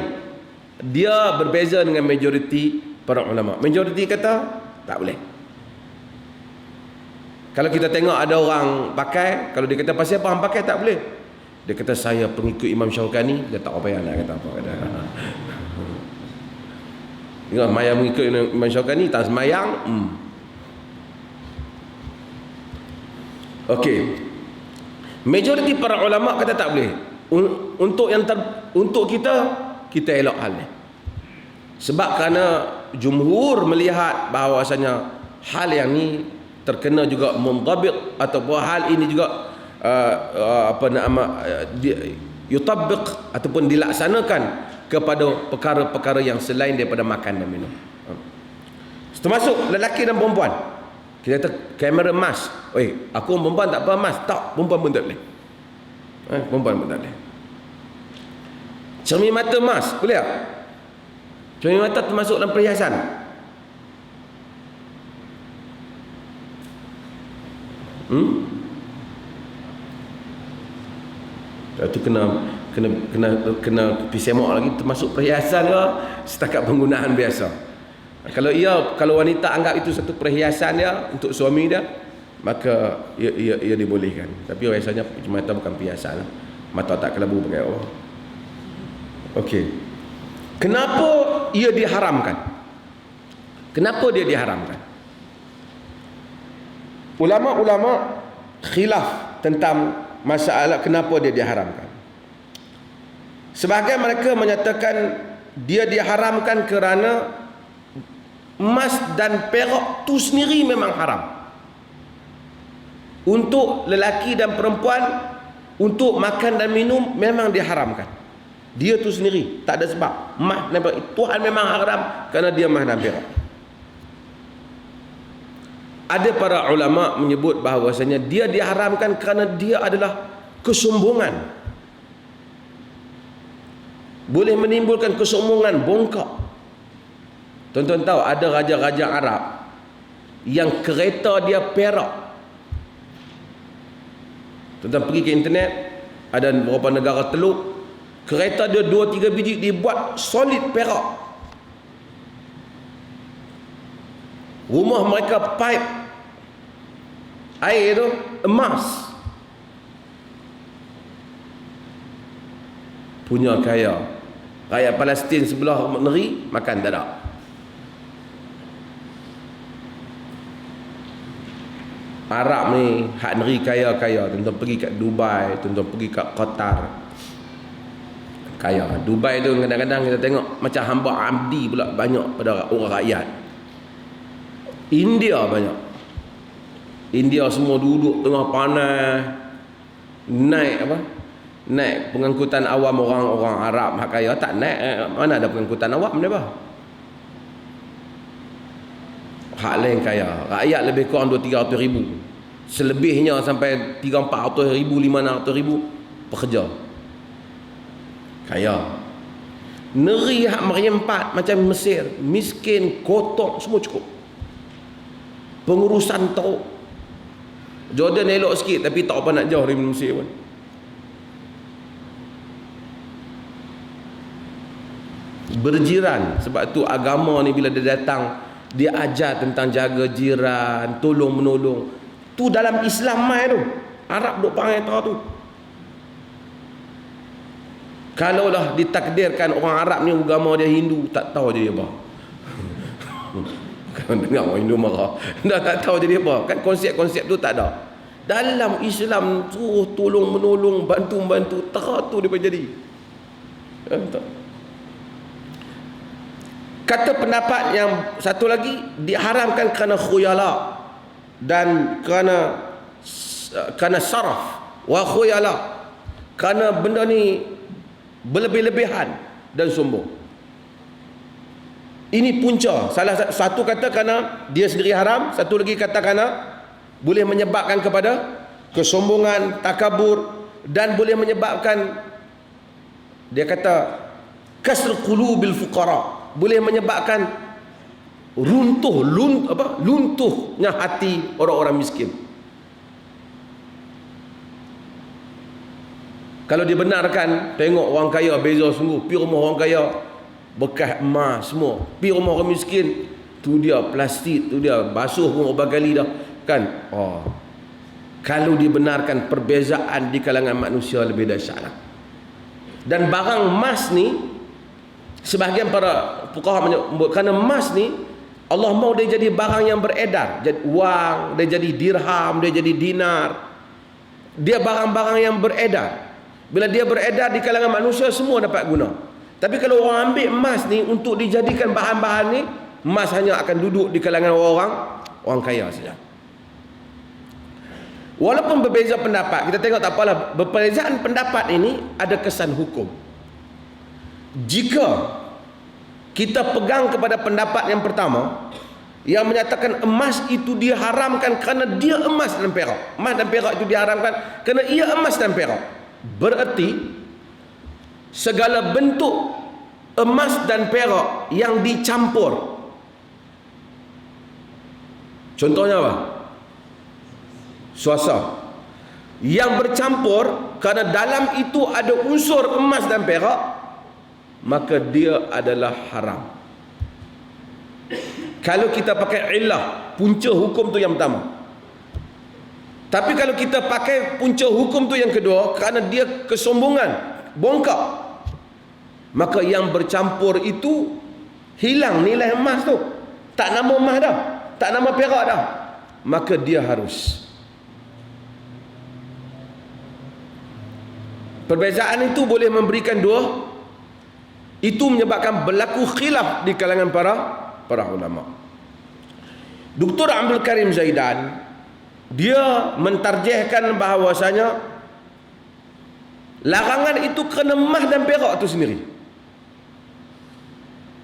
Dia berbeza dengan majoriti para ulama. Majoriti kata tak boleh. Kalau kita tengok ada orang pakai, kalau dia kata pasal apa hang pakai, tak boleh. Dia kata saya pengikut Imam Syaukani, dia tak apa payah nak kata apa kata. Ingat mayang mengikut Imam Syaukani, tak semayang. Okey. Majoriti para ulama kata tak boleh. Untuk kita elok hal ni. Sebab kerana jumhur melihat bahawasanya hal yang ni terkena juga mundabit, ataupun hal ini juga yutabbiq ataupun dilaksanakan kepada perkara-perkara yang selain daripada makan dan minum. Termasuk lelaki dan perempuan. Kita kata kamera emas. Oi, aku perempuan tak apa emas. Tak, perempuan pun tak boleh. Perempuan pun tak boleh. Cermin mata emas, boleh tak? Cermin mata termasuk dalam perhiasan. Itu kena pisemok lagi, termasuk perhiasan ke setakat penggunaan biasa. Kalau wanita anggap itu satu perhiasan dia untuk suami dia, maka ia dibolehkan. Tapi biasanya mata bukan perhiasan. Mata tak kelabu pakai orang. Okey. Kenapa ia diharamkan? Kenapa dia diharamkan? Ulama-ulama khilaf tentang masalah kenapa dia diharamkan. Sebahagian mereka menyatakan dia diharamkan kerana emas dan perak tu sendiri memang haram. Untuk lelaki dan perempuan, untuk makan dan minum memang diharamkan. Dia tu sendiri tak ada sebab. Emas dan perak, Tuhan memang haram kerana dia emas dan perak. Ada para ulama menyebut bahawasanya dia diharamkan kerana dia adalah kesombongan. Boleh menimbulkan kesombongan, bongkak. Tuan-tuan tahu ada raja-raja Arab yang kereta dia perak. Tuan-tuan pergi ke internet, ada beberapa negara Teluk, kereta dia 2-3 biji dibuat solid perak. Rumah mereka pipe air tu emas. Punya kaya. Rakyat Palestin sebelah negeri makan tak ada. Arab ni hak negeri kaya-kaya. Tuan-tuan pergi kat Dubai, tuan-tuan pergi kat Qatar, kaya. Dubai tu kadang-kadang kita tengok macam hamba abdi pula banyak pada orang rakyat. India banyak. India semua duduk tengah panas, naik pengangkutan awam orang-orang Arab hak kaya tak naik. Mana ada pengangkutan awam dia bah? Hak lain kaya. Rakyat lebih kurang 200-300 ribu. Selebihnya sampai 300-400 ribu, 500 ribu pekerja. Kaya. Negeri hak merempat macam Mesir, miskin, kotor, semua cukup. Pengurusan teruk. Jordan elok sikit tapi tak apa nak jauh dari Mesir pun. Berjiran. Sebab tu agama ni bila dia datang, dia ajar tentang jaga jiran, tolong menolong. Tu dalam Islam mai tu. Arab duk panggil tu. Kalaulah ditakdirkan orang Arab ni agama dia Hindu, tak tahu je dia apa. Kalau dengar orang Hindu marah, dah tak tahu jadi apa. Kan konsep-konsep tu tak ada. Dalam Islam tu tolong menolong, bantu-bantu, teratur dia jadi. Kata pendapat yang satu lagi, diharamkan kerana khuyala dan kerana saraf wa khuyala, kerana benda ni berlebih-lebihan dan sombong. Ini punca. Salah satu kata kerana dia sendiri haram, satu lagi kata kerana boleh menyebabkan kepada kesombongan, takabur, dan boleh menyebabkan, dia kata kasr qulubil fuqara, boleh menyebabkan luntuhnya hati orang-orang miskin. Kalau dibenarkan, tengok orang kaya beza sungguh. Pi rumah orang kaya bekas emas semua, pi rumah orang miskin tu dia plastik, tu dia basuh pun berapa kali dah kan. Kalau dibenarkan, perbezaan di kalangan manusia lebih dahsyat. Dan barang emas ni, sebahagian para fuqaha menyebut kerana emas ni Allah mau dia jadi barang yang beredar, jadi wang, dia jadi dirham, dia jadi dinar. Dia barang-barang yang beredar. Bila dia beredar di kalangan manusia, semua dapat guna. Tapi kalau orang ambil emas ni untuk dijadikan bahan-bahan ni, emas hanya akan duduk di kalangan orang kaya saja. Walaupun berbeza pendapat, kita tengok tak apalah, perbezaan pendapat ini ada kesan hukum. Jika kita pegang kepada pendapat yang pertama, yang menyatakan emas itu diharamkan kerana dia emas dan perak. Emas dan perak itu diharamkan kerana ia emas dan perak. Bererti segala bentuk emas dan perak yang dicampur. Contohnya apa? Suasa yang bercampur kerana dalam itu ada unsur emas dan perak, maka dia adalah haram. Kalau kita pakai illah, punca hukum tu yang pertama. Tapi kalau kita pakai punca hukum tu yang kedua, kerana dia kesombongan, bongkak, maka yang bercampur itu hilang nilai emas tu. Tak nama emas dah, tak nama perak dah. Maka dia harus. Perbezaan itu boleh memberikan dua. Itu menyebabkan berlaku khilaf di kalangan para ulama. Dr. Abdul Karim Zaidan, dia mentarjihkan bahawasanya larangan itu kerana emas dan perak itu sendiri.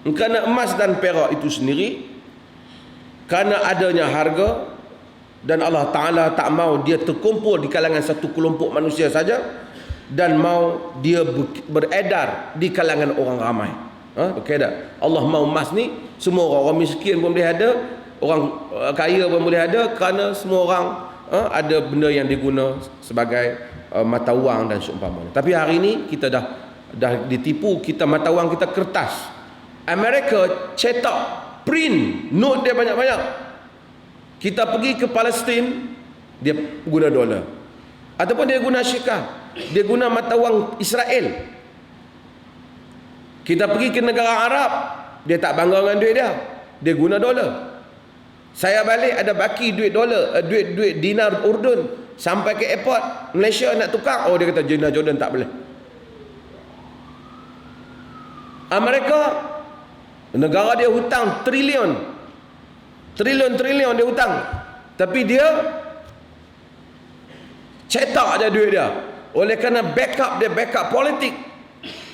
Kerana emas dan perak itu sendiri, kerana adanya harga, dan Allah Ta'ala tak mau dia terkumpul di kalangan satu kelompok manusia saja, dan mau dia beredar di kalangan orang ramai. Okay tak? Allah mau emas ni semua orang miskin pun boleh ada, orang kaya pun boleh ada, kerana semua orang ada benda yang diguna sebagai mata wang dan seumpamanya. Tapi hari ini kita dah ditipu. Kita mata wang kita kertas. Amerika cetak, print note dia banyak-banyak. Kita pergi ke Palestin, dia guna dolar, ataupun dia guna syekah, dia guna mata wang Israel. Kita pergi ke negara Arab, dia tak bangga dengan duit dia guna dolar. Saya balik ada baki duit dolar, duit dinar Urdun, sampai ke airport Malaysia nak tukar, dia kata dinar Jordan tak boleh. Amerika, negara dia hutang trilion dia hutang, tapi dia cetak je duit dia. Oleh kerana backup politik,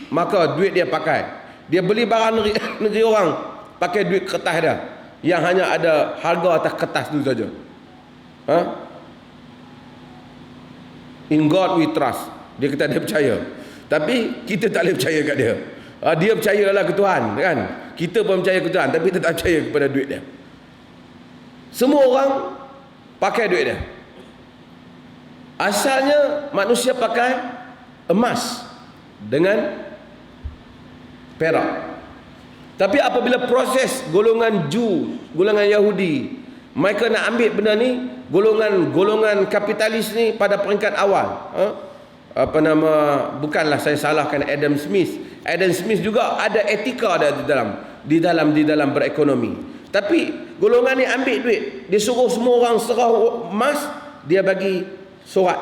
maka duit dia pakai. Dia beli barang negeri orang pakai duit kertas dia, yang hanya ada harga atas kertas tu saja. In God we trust. Dia kata dia percaya, tapi kita tak boleh percaya kat dia. Dia percayalah ke Tuhan, kan? Kita pun percaya ke Tuhan, tapi kita tak percaya kepada duit dia. Semua orang pakai duit dia. Asalnya manusia pakai emas dengan perak. Tapi apabila proses golongan Jew, golongan Yahudi, mereka nak ambil benda ni, golongan kapitalis ni pada peringkat awal. Bukanlah saya salahkan Adam Smith. Adam Smith juga ada etika di dalam berekonomi. Tapi golongan ni ambil duit, dia suruh semua orang serah emas, dia bagi surat,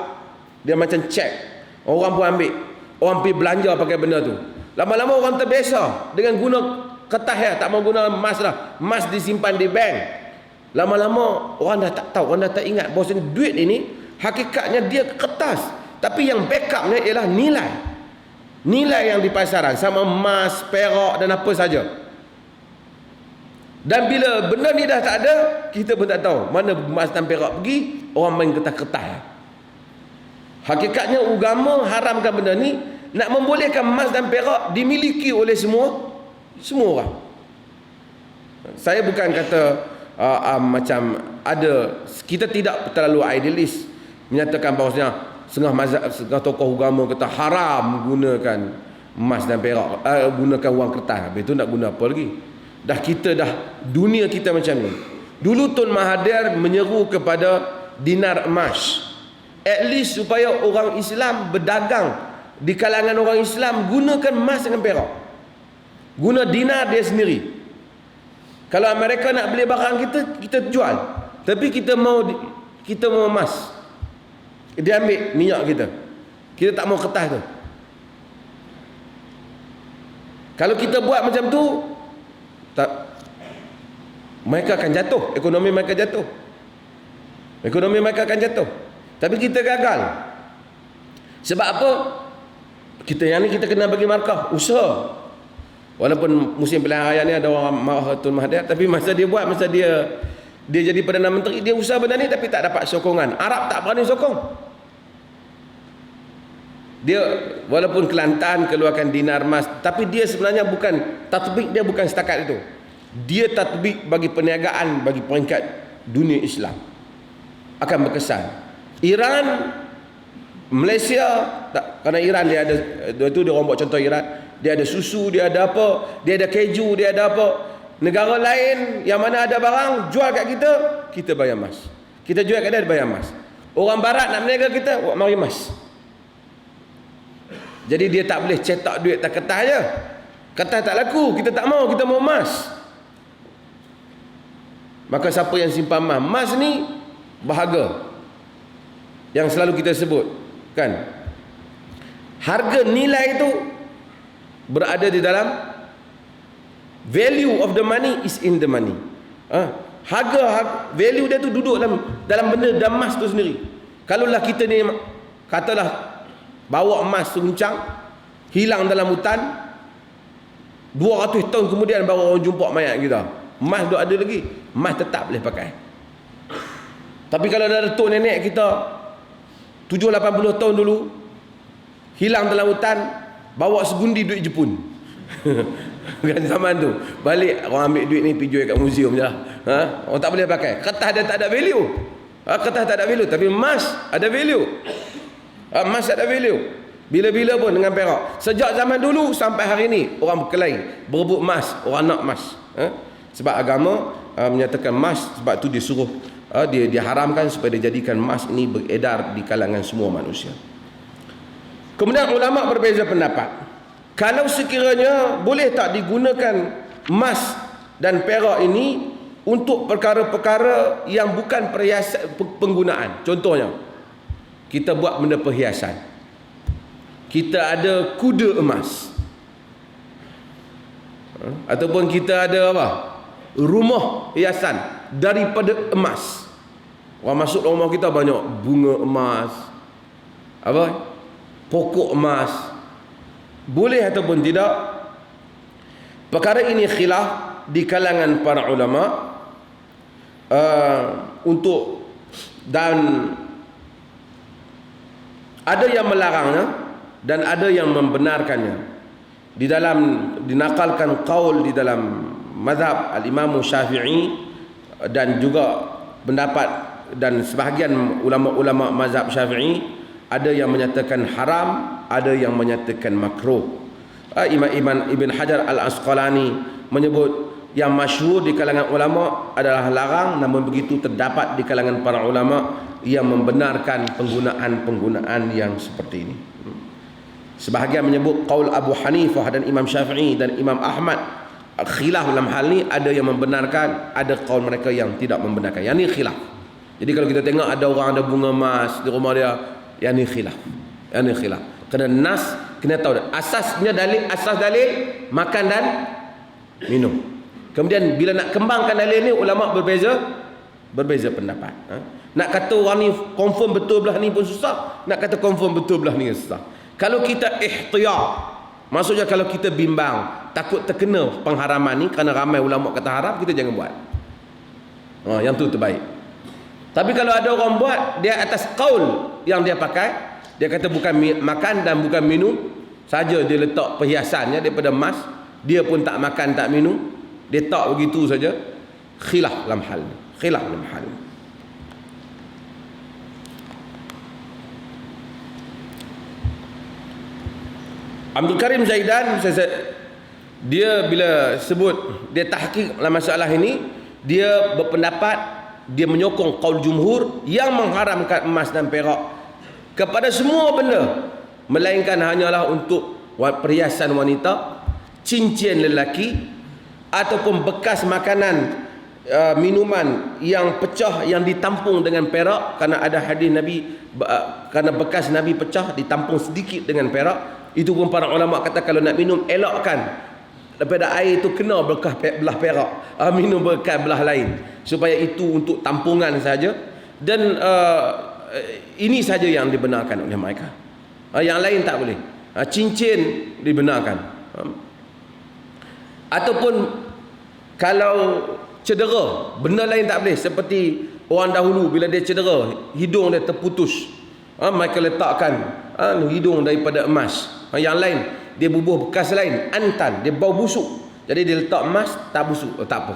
dia macam cek, orang pun ambil, orang pergi belanja pakai benda tu. Lama-lama orang terbiasa dengan guna kertas ya, tak mau guna emas lah. Emas disimpan di bank. Lama-lama orang dah tak tahu, orang dah tak ingat bahawa duit ini hakikatnya dia kertas, tapi yang backupnya ialah nilai yang di pasaran, sama emas, perak dan apa saja. Dan bila benda ni dah tak ada, kita pun tak tahu mana emas dan perak pergi, orang main kertas-kertas. Hakikatnya agama haramkan benda ni, nak membolehkan emas dan perak dimiliki oleh semua orang. Saya bukan kata macam ada, kita tidak terlalu idealis menyatakan bahawasanya setengah tokoh agama kata haram gunakan emas dan perak, gunakan wang kertas. Habis tu nak guna apa lagi? Dunia kita macam ni. Dulu Tun Mahathir menyeru kepada dinar emas, at least supaya orang Islam berdagang di kalangan orang Islam gunakan emas dengan perak, guna dinar dia sendiri. Kalau Amerika nak beli barang kita jual, tapi kita mau emas, dia ambil minyak kita tak mau kertas tu. Kalau kita buat macam tu, mereka akan jatuh, ekonomi mereka akan jatuh. Tapi kita gagal. Sebab apa? Kita kena bagi markah usaha. Walaupun musim pilihan raya ni ada orang marah Tun Mahathir, tapi masa dia buat, masa dia jadi Perdana Menteri, dia usaha benda ni tapi tak dapat sokongan. Arab tak berani sokong. Dia walaupun Kelantan keluarkan dinar emas, tapi dia sebenarnya bukan tatbik, dia bukan setakat itu. Dia tatbik bagi perniagaan, bagi peringkat dunia Islam. Akan berkesan. Iran, Malaysia, tak, kerana Iran dia ada, itu dia orang buat contoh Iran, dia ada susu, dia ada apa, dia ada keju, dia ada apa. Negara lain yang mana ada barang jual kat kita, kita bayar emas. Kita jual kat dia bayar emas. Orang barat nak berniaga kita, mari emas. Jadi dia tak boleh cetak duit tak kertas je. Kertas tak laku, kita tak mau, kita mau emas. Maka siapa yang simpan emas, emas ni berharga. Yang selalu kita sebut, kan? Harga nilai itu berada di dalam value of the money is in the money. Harga value dia tu duduk dalam benda dan emas tu sendiri. Kalaulah kita ni katalah bawa emas seruncang hilang dalam hutan, 200 tahun kemudian baru orang jumpa mayat kita, emas tu ada lagi, emas tetap boleh pakai. Tapi kalau ada datuk nenek kita 70-80 tahun dulu hilang dalam hutan, bawa segundi duit Jepun kan zaman tu, balik orang ambil duit ni pergi jual kat museum je lah. Orang tak boleh pakai. Kertas dia tak ada value. Kertas tak ada value, tapi emas ada value. Emas ada value. Bila-bila pun dengan perak. Sejak zaman dulu sampai hari ni orang berkelahi, berebut emas, orang nak emas. Sebab agama menyatakan emas, sebab tu dia suruh dia haramkan supaya dia jadikan emas ini beredar di kalangan semua manusia. Kemudian ulama berbeza pendapat. Kalau sekiranya boleh tak digunakan emas dan perak ini untuk perkara-perkara yang bukan perhiasan penggunaan. Contohnya, kita buat benda perhiasan. Kita ada kuda emas. Ataupun kita ada apa? Rumah hiasan daripada emas. Orang masuk rumah kita banyak bunga emas. Apa? Pokok emas. Boleh ataupun tidak? Perkara ini khilaf di kalangan para ulama untuk, dan ada yang melarangnya dan ada yang membenarkannya. Di dalam dinakalkan qaul di dalam mazhab al-Imam Syafi'i dan juga pendapat dan sebahagian ulama-ulama mazhab Syafi'i, ada yang menyatakan haram, ada yang menyatakan makruh. Imam Ibn Hajar Al-Asqalani menyebut yang masyhur di kalangan ulama adalah larang, namun begitu terdapat di kalangan para ulama yang membenarkan penggunaan-penggunaan yang seperti ini. Sebahagian menyebut qaul Abu Hanifah dan Imam Syafi'i dan Imam Ahmad khilaf dalam hal ni, ada yang membenarkan, ada qaul mereka yang tidak membenarkan. Yang ni khilaf. Jadi kalau kita tengok ada orang ada bunga emas di rumah dia, yang ni khilaf. Yang ni khilaf. Kena nas, kena tahu asasnya dalil, asas dalil makan dan minum. Kemudian bila nak kembangkan dalil ni, ulama berbeza pendapat. Nak kata orang ni confirm betul belah ni pun susah, nak kata confirm betul belah ni susah. Kalau kita ihtiyat, maksudnya kalau kita bimbang, takut terkena pengharaman ni kerana ramai ulama kata haram, kita jangan buat. Yang tu terbaik. Tapi kalau ada orang buat dia atas qaul yang dia pakai, dia kata bukan makan dan bukan minum saja, dia letak perhiasannya daripada emas, dia pun tak makan tak minum, dia tak begitu saja, khilaf dalam hal ni. Khilaf dalam hal ni. Abdul Karim Zaidan, dia bila sebut, dia tahqiq dalam masalah ini, dia berpendapat, dia menyokong qaul jumhur yang mengharamkan emas dan perak kepada semua benda, melainkan hanyalah untuk perhiasan wanita, cincin lelaki, ataupun bekas makanan, minuman yang pecah yang ditampung dengan perak. Kerana ada hadis Nabi, kerana bekas Nabi pecah ditampung sedikit dengan perak. Itu pun para ulama kata kalau nak minum, elakkan daripada air itu kena belah perak, minum bekas belah lain, supaya itu untuk tampungan saja. Dan ini saja yang dibenarkan oleh mereka, yang lain tak boleh. Cincin dibenarkan. Ataupun kalau cedera, benda lain tak boleh. Seperti orang dahulu bila dia cedera, hidung dia terputus, mereka letakkan hidung daripada emas. Yang lain dia bubuh bekas lain, antan, dia bau busuk, jadi dia letak emas, tak busuk, tak apa.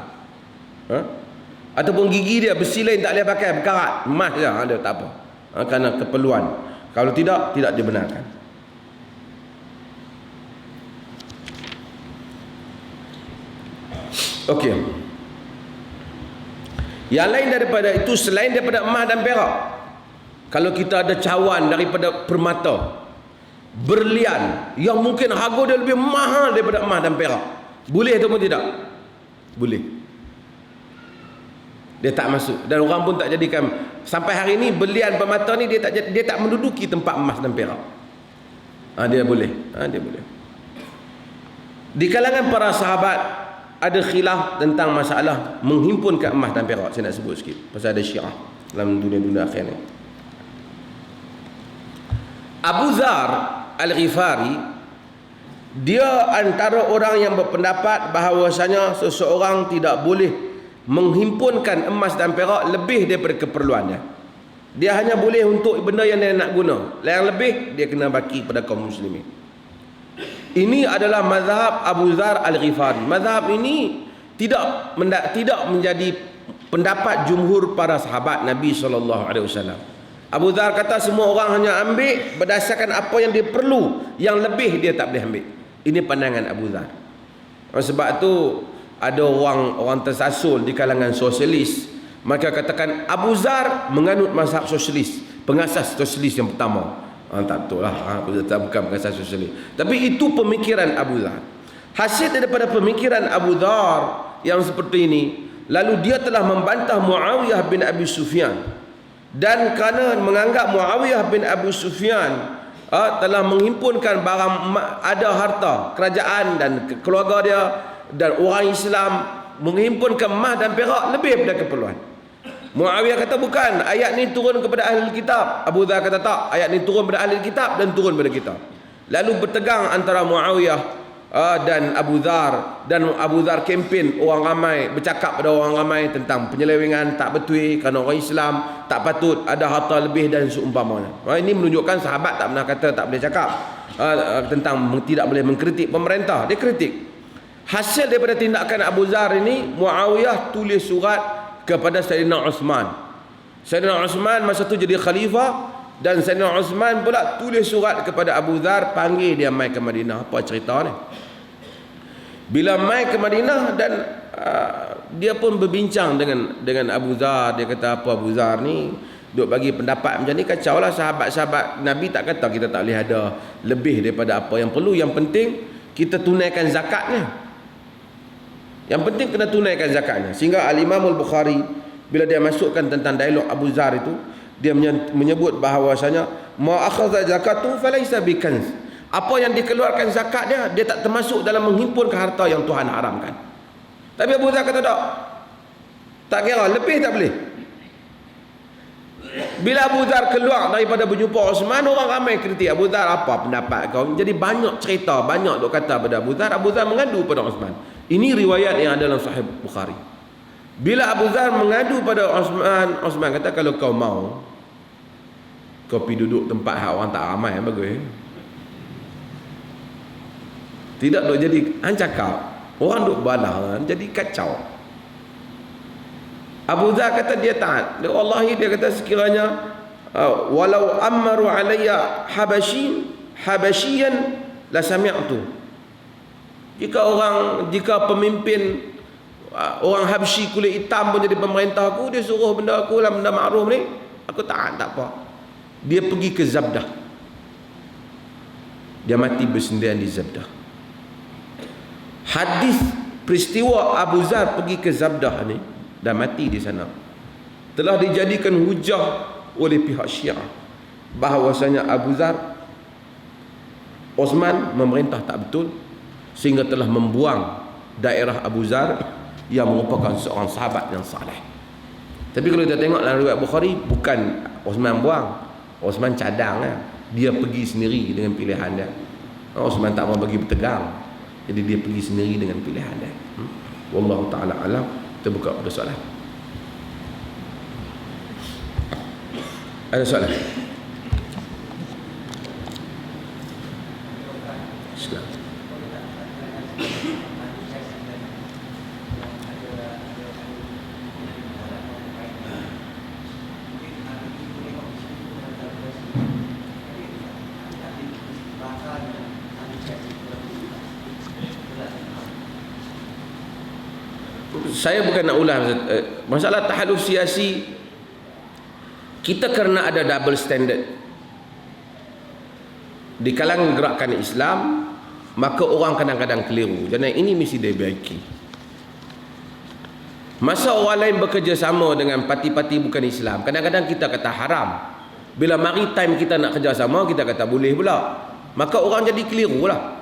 Ataupun gigi dia besi lain tak boleh pakai, berkarat, emas je ada, tak apa. Kerana keperluan. Kalau tidak dibenarkan. Okey. Yang lain daripada itu, selain daripada emas dan perak, kalau kita ada cawan daripada permata, berlian yang mungkin harga dia lebih mahal daripada emas dan perak, boleh ataupun tidak? Boleh. Dia tak masuk, dan orang pun tak jadikan. Sampai hari ini berlian permata ni dia tak menduduki tempat emas dan perak. Dia boleh. Dia boleh. Di kalangan para sahabat ada khilaf tentang masalah menghimpunkan emas dan perak. Saya nak sebut sikit pasal ada Syiah dalam dunia akhir ni. Abu Dzar Al-Ghifari, dia antara orang yang berpendapat bahawasanya seseorang tidak boleh menghimpunkan emas dan perak lebih daripada keperluannya. Dia hanya boleh untuk benda yang dia nak guna. Yang lebih dia kena bagi pada kaum muslimin. Ini adalah mazhab Abu Dzar Al-Ghifari. Mazhab ini tidak menjadi pendapat jumhur para sahabat Nabi SAW. Abu Dzar kata semua orang hanya ambil berdasarkan apa yang dia perlu, yang lebih dia tak boleh ambil. Ini pandangan Abu Dzar. Sebab tu ada orang tersasul di kalangan sosialis, maka katakan Abu Dzar menganut mazhab sosialis, pengasas sosialis yang pertama. Tak betul lah, Abu Dzar bukan pengasas sosialis, tapi itu pemikiran Abu Dzar. Hasil daripada pemikiran Abu Dzar yang seperti ini, lalu dia telah membantah Muawiyah bin Abi Sufyan, dan kerana menganggap Muawiyah bin Abi Sufyan telah menghimpunkan barang, ada harta kerajaan dan keluarga dia dan orang Islam, menghimpunkan emas dan perak lebih daripada keperluan. Muawiyah kata bukan, ayat ni turun kepada ahli kitab. Abu Dzar kata tak, ayat ni turun kepada ahli kitab dan turun kepada kita. Lalu bertegang antara Muawiyah dan Abu Dzar, dan Abu Dzar kempen orang ramai, bercakap pada orang ramai tentang penyelewengan tak betul kerana orang Islam tak patut ada harta lebih dan seumpamanya. Ini menunjukkan sahabat tak pernah kata tak boleh cakap tentang tidak boleh mengkritik pemerintah. Dia kritik. Hasil daripada tindakan Abu Dzar ini, Muawiyah tulis surat kepada Sayyidina Uthman. Sayyidina Uthman masa tu jadi khalifah, dan Sayyidina Uthman pula tulis surat kepada Abu Dzar, panggil dia mai ke Madinah. Apa cerita ni? Bila mai ke Madinah, dan dia pun berbincang dengan Abu Dzar. Dia kata apa Abu Dzar ni duk bagi pendapat macam ni, kacau lah. Sahabat-sahabat Nabi tak kata kita tak boleh ada lebih daripada apa yang perlu. Yang penting kita tunaikan zakatnya. Yang penting kena tunaikan zakatnya. Sehingga Al-Imam Al-Bukhari bila dia masukkan tentang dialog Abu Dzar itu, dia menyebut bahawasanya ma akhadha zakatu falaysa bikanz. Apa yang dikeluarkan zakat dia tak termasuk dalam menghimpun ke harta yang Tuhan haramkan. Tapi Abu Dzar kata tak kira, lebih tak boleh. Bila Abu Dzar keluar daripada berjumpa Uthman, orang ramai kritik Abu Dzar, apa pendapat kau? Jadi banyak cerita, banyak duk kata pada Abu Dzar. Abu Dzar mengadu pada Uthman. Ini riwayat yang ada dalam Sahih Bukhari. Bila Abu Dzar mengadu pada Uthman, Uthman kata kalau kau mau, kau pergi duduk tempat hak orang tak ramai, bagus. Tidak duk jadi cakap, orang duk balah, jadi kacau. Abu Dzar kata dia taat. Wallahi dia kata sekiranya walau ammaru alayya habasyian la sami'tu. Jika pemimpin orang Habsyi kulit hitam pun jadi pemerintah aku, dia suruh benda aku lah, benda makruf ni, aku taat, tak apa. Dia pergi ke Zabdah. Dia mati bersendirian di Zabdah. Hadis peristiwa Abu Dzar pergi ke Zabdah ni dan mati di sana telah dijadikan hujah oleh pihak Syiah bahawasanya Abu Dzar, Uthman memerintah tak betul, sehingga telah membuang daerah Abu Dzar yang merupakan seorang sahabat yang saleh. Tapi kalau kita tengok dalam riwayat Bukhari, bukan Uthman buang, Uthman cadang lah. Dia pergi sendiri dengan pilihan dia. Uthman tak mau bagi bertegang. Jadi dia pergi sendiri dengan pilihan dia. Wallahu ta'ala alam. Kita buka pada soalan. Ada soalan? Islam. Saya bukan nak ulah masalah tahaluf siasi. Kita kerana ada double standard di kalangan gerakan Islam, maka orang kadang-kadang keliru. Jadi ini mesti dibaiki. Masa orang lain bekerja sama dengan parti-parti bukan Islam, kadang-kadang kita kata haram. Bila mari time kita nak kerjasama, kita kata boleh pula. Maka orang jadi keliru lah.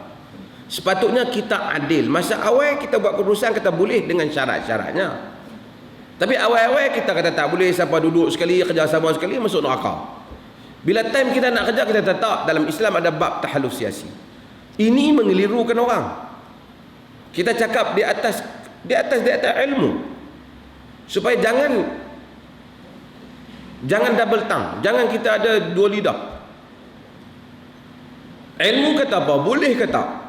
Sepatutnya kita adil. Masa awal kita buat keputusan kata boleh dengan syarat-syaratnya. Tapi awal-awal kita kata tak boleh, siapa duduk sekali, kerjasama sekali, masuk neraka. Bila time kita nak kerja, kita kata tak. Dalam Islam ada bab tahaluf siasi. Ini mengelirukan orang. Kita cakap di atas ilmu. Supaya jangan double tongue. Jangan kita ada dua lidah. Ilmu kata apa? Boleh ke tak?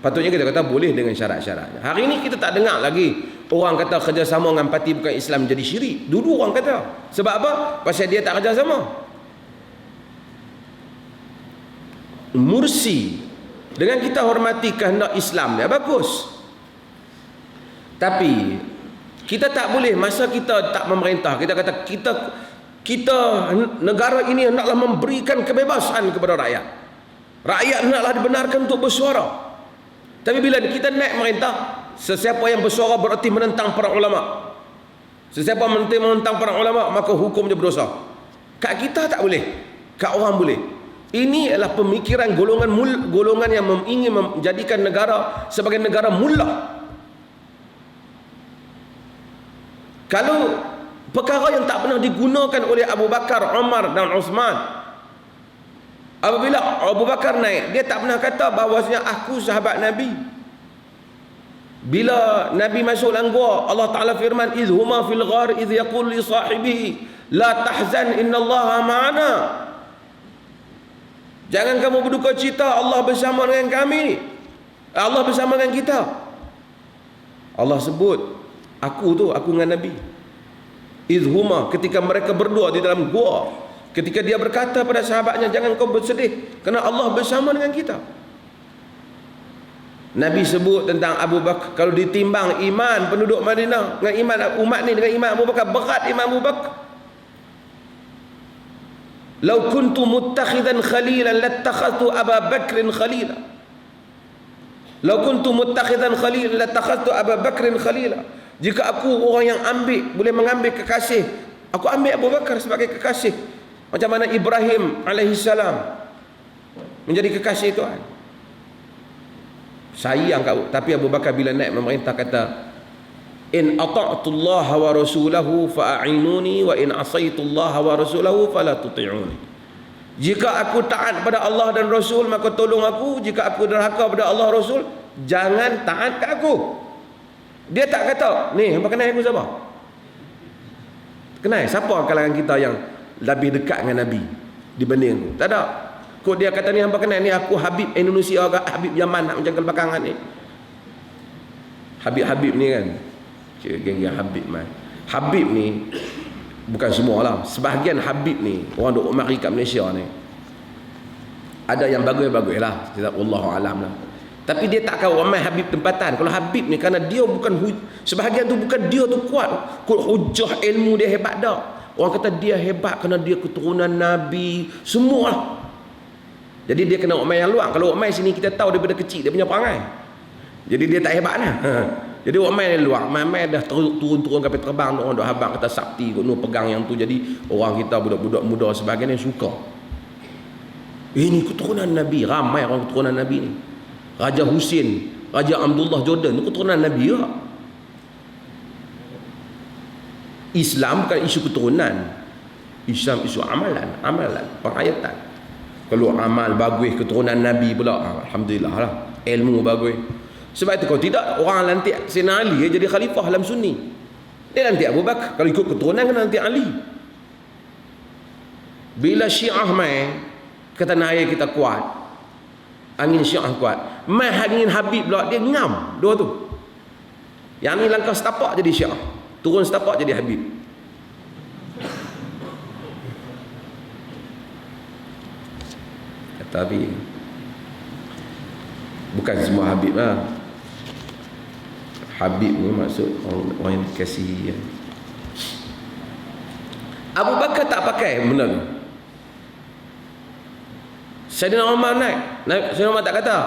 Patutnya kita kata boleh dengan syarat-syaratnya. Hari ini kita tak dengar lagi orang kata kerjasama dengan parti bukan Islam jadi syirik. Dulu orang kata. Sebab apa? Pasal dia tak kerjasama. Mursi. Dengan kita hormati kehendak Islam dia bagus. Tapi kita tak boleh masa kita tak memerintah, kita kata kita negara ini hendaklah memberikan kebebasan kepada rakyat. Rakyat hendaklah dibenarkan untuk bersuara. Tapi bila kita naik merintah, sesiapa yang bersuara berarti menentang para ulama. Sesiapa menentang para ulama, maka hukumnya berdosa. Kat kita tak boleh, kat orang boleh. Ini adalah pemikiran golongan yang ingin menjadikan negara sebagai negara mullah. Kalau perkara yang tak pernah digunakan oleh Abu Bakar, Umar dan Uthman, apabila Abu Bakar naik, dia tak pernah kata bahawasanya aku sahabat Nabi. Bila Nabi masuk dalam gua, Allah Ta'ala firman, idh huma fil ghar idh yaqul li sahibihi la tahzan innallaha ma'ana. Jangan kamu berduka cita, Allah bersama dengan kami. Allah bersama dengan kita. Allah sebut aku dengan Nabi. Idh huma, ketika mereka berdua di dalam gua, ketika dia berkata pada sahabatnya, jangan kau bersedih kerana Allah bersama dengan kita. Nabi sebut tentang Abu Bakar, kalau ditimbang iman penduduk Madinah dengan iman umat ni dengan iman Abu Bakar, berat iman Abu Bakar. Lau kuntu muttakhidan khalilan lattakhadtu Abu Bakrin khalila. Lau kuntu muttakhidan khalilan lattakhadtu Abu Bakrin khalila. Jika aku orang yang boleh mengambil kekasih, aku ambil Abu Bakar sebagai kekasih. Macam mana Ibrahim alaihissalam menjadi kekasih Tuhan. Sayang kat, tapi Abu Bakar bila naik memerintah kata, in ata'tullaha wa rasulahu fa'inuni wa in asaitullaha wa rasulahu fala tuti'uni. Jika aku taat pada Allah dan Rasul, maka tolong aku. Jika aku derhaka pada Allah Rasul, jangan taat ke aku. Dia tak kata, ni hampa kenal aku siapa? Kenal siapa kalangan kita yang lebih dekat dengan Nabi dibanding aku? Tak ada. Kok dia kata ni hampa kenal, ni aku Habib Indonesia ke Habib Yaman nak menjangkal belakangan ni. Habib ni kan, geng-geng Habib man. Habib ni bukan semualah, sebahagian Habib ni orang duk mari kat Malaysia ni, ada yang bagus-bagus lah, wallahu alam lah. Tapi dia tak kau ramai Habib tempatan. Kalau Habib ni kerana dia bukan sebahagian tu bukan dia tu kuat, hujah ilmu dia hebat dah. Orang kata dia hebat kerana dia keturunan Nabi semua. Jadi dia kena ramai yang luar. Kalau ramai sini kita tahu daripada kecil dia punya perangai. Jadi dia tak hebat lah. Jadi ramai yang luar, ramai dah turun-turun kapal terbang, orang duk habang kata sakti kono pegang yang tu. Jadi orang kita budak-budak muda sebahagian yang suka. Ini keturunan Nabi, ramai orang keturunan Nabi ni. Raja Husin, Raja Abdullah Jordan itu keturunan Nabi juga. Islam bukan isu keturunan. Islam isu amalan, penghayatan. Kalau amal bagus, keturunan Nabi pula, alhamdulillah lah, ilmu bagus. Sebab itu kalau tidak, orang lantik Sayyidina Ali jadi khalifah dalam Sunni. Dia lantik Abu Bakar. Kalau ikut keturunan kena lantik Ali. Bila Syiah main ke tanah air kita kuat, angin Syiah kuat, main angin Habib pula, dia ngam dua tu. Yang ni langkah setapak jadi Syiah, turun setapak jadi Habib. Tapi bukan semua Habib lah. Habib ni maksud orang yang dikasihi. Abu Bakar tak pakai benda tu. Sayyidina Umar naik. Sayyidina Umar tak kata,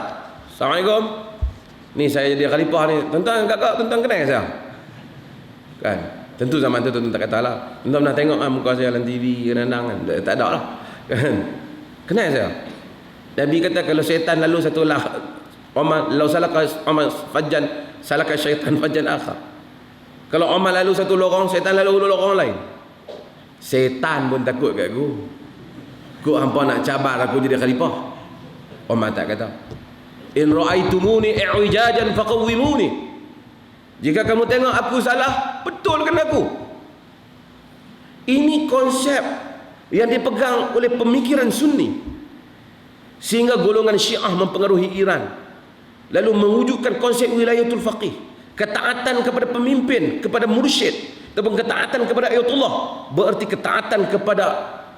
Assalamualaikum, ni saya jadi khalifah ni. Tuan-tuan kakak, tuan-tuan kenal saya? Kan? Tentu zaman tu tuan-tuan tak kata lah. Tuan-tuan pernah tengok muka saya dalam TV kadang-kadang kan? Tak ada lah. Kan? Kenal saya? Nabi kata kalau syaitan lalu satu lah, Umar lalu salaka Umar fajjan salaka syaitan fajjan akhar. Kalau Umar lalu satu lorong, syaitan lalu lorong lain. Syaitan pun takut kat aku. Kau hampa nak cabar aku jadi khalifah. Umar tak kata, in ra'aitumuni i'wijajan faqawwimuni. Jika kamu tengok aku salah, betulkan aku. Ini konsep yang dipegang oleh pemikiran Sunni, sehingga golongan Syiah mempengaruhi Iran, lalu mewujudkan konsep wilayatul faqih, ketaatan kepada pemimpin, kepada mursyid, ataupun ketaatan kepada ayatullah, berarti ketaatan kepada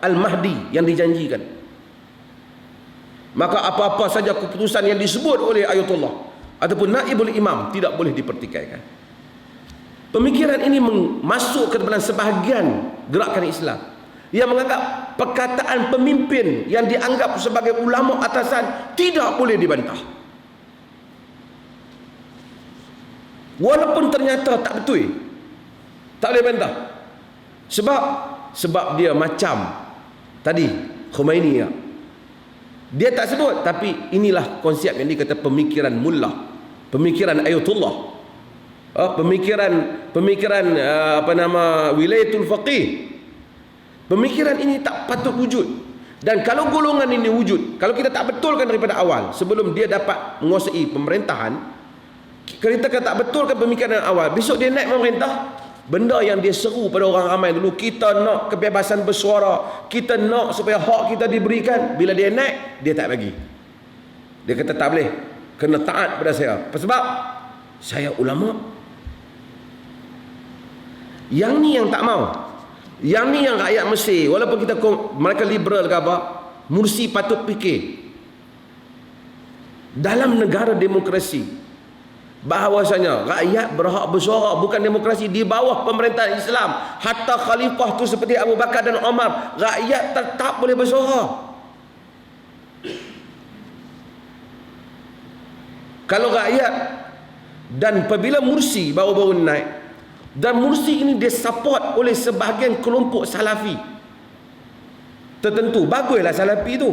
Al-Mahdi yang dijanjikan. Maka apa-apa saja keputusan yang disebut oleh ayatullah ataupun naibul imam tidak boleh dipertikaikan. Pemikiran ini masuk ke dalam sebahagian gerakan Islam yang menganggap perkataan pemimpin yang dianggap sebagai ulama atasan tidak boleh dibantah, walaupun ternyata tak betul, tak boleh bantah. Sebab dia macam tadi Khomeini ya, dia tak sebut, tapi inilah konsep yang dikata pemikiran mullah, pemikiran ayatullah, pemikiran wilayatul faqih. Pemikiran ini tak patut wujud. Dan kalau golongan ini wujud, kalau kita tak betulkan daripada awal, sebelum dia dapat menguasai pemerintahan, kita tak betulkan pemikiran awal, besok dia naik memerintah, benda yang dia seru pada orang ramai dulu, kita nak kebebasan bersuara, kita nak supaya hak kita diberikan, bila dia naik, dia tak bagi. Dia kata tak boleh, kena taat pada saya. Sebab saya ulama. Yang ni yang tak mau. Yang ni yang rakyat Mesir, walaupun mereka liberal ke apa, Mursi patut fikir dalam negara demokrasi bahawasanya rakyat berhak bersuara, bukan demokrasi di bawah pemerintahan Islam. Hatta khalifah tu seperti Abu Bakar dan Umar, rakyat tetap boleh bersuara. Kalau rakyat, dan apabila Mursi baru-baru naik, dan Mursi ini dia support oleh sebahagian kelompok Salafi tertentu, baguslah Salafi tu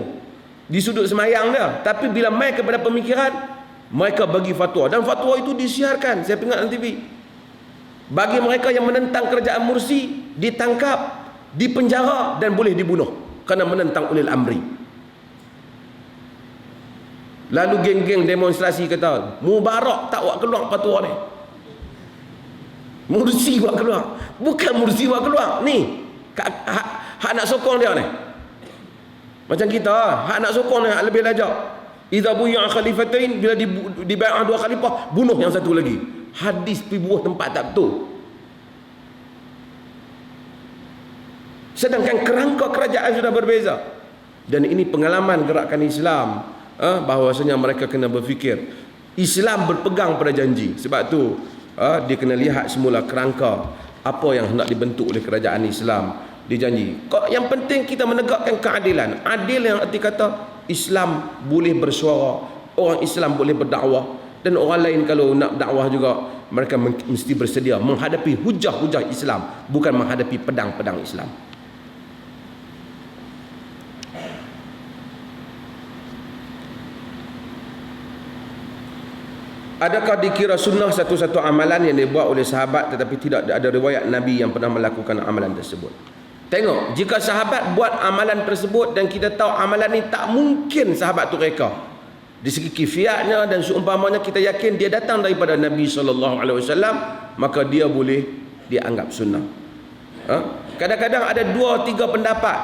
di sudut semayang dia, tapi bila mai kepada pemikiran, mereka bagi fatwa, dan fatwa itu disiarkan, saya tengok dalam TV. Bagi mereka yang menentang kerajaan Mursi, ditangkap, dipenjara dan boleh dibunuh kerana menentang ulil amri. Lalu geng-geng demonstrasi kata, Mubarak tak buat keluar fatwa ni, Mursi buat keluar. Bukan Mursi buat keluar, ni hak nak sokong dia ni. Macam kita, hak nak sokong ni, hak lebih lajak. Idza buya khalifatain, bila dibai'ah dua khalifah, bunuh yang satu lagi. Hadis pi buah tempat tak betul. Sedangkan kerangka kerajaan sudah berbeza. Dan ini pengalaman gerakan Islam, bahawasanya mereka kena berfikir Islam berpegang pada janji. Sebab tu dia kena lihat semula kerangka apa yang hendak dibentuk oleh kerajaan Islam. Dia janji, yang penting kita menegakkan keadilan. Adil yang arti kata Islam boleh bersuara, orang Islam boleh berdakwah, dan orang lain kalau nak dakwah juga, mereka mesti bersedia menghadapi hujah-hujah Islam, bukan menghadapi pedang-pedang Islam. Adakah dikira sunnah satu-satu amalan yang dibuat oleh sahabat tetapi tidak ada riwayat Nabi yang pernah melakukan amalan tersebut? Tengok, jika sahabat buat amalan tersebut dan kita tahu amalan ni tak mungkin sahabat tu reka. Di segi kifiatnya dan seumpamanya kita yakin dia datang daripada Nabi SAW, maka dia boleh dianggap sunnah. Kadang-kadang ada 2-3 pendapat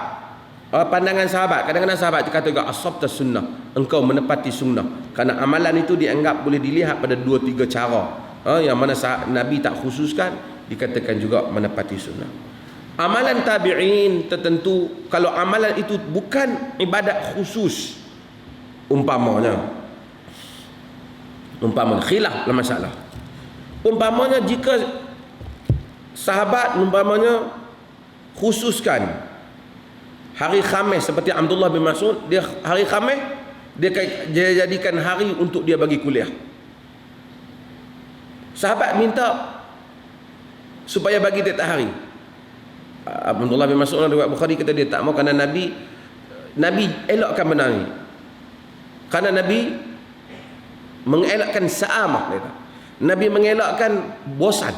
pandangan sahabat. Kadang-kadang sahabat kata juga asabta sunnah, engkau menepati sunnah, kerana amalan itu dianggap boleh dilihat pada 2-3 cara. Yang mana Nabi tak khususkan, dikatakan juga menepati sunnah. Amalan tabi'in tertentu, kalau amalan itu bukan ibadat khusus, umpamanya khilaf dalam masalah. Umpamanya jika sahabat umpamanya khususkan hari Khamis, seperti Abdullah bin Mas'ud, dia hari Khamis dia jadikan hari untuk dia bagi kuliah. Sahabat minta supaya bagi tiap hari. Abdullah bin Mas'ud riwayat Bukhari kata dia tak mau, kerana Nabi elakkan benda ni. Kerana Nabi mengelakkan sa'amah, Nabi mengelakkan bosan.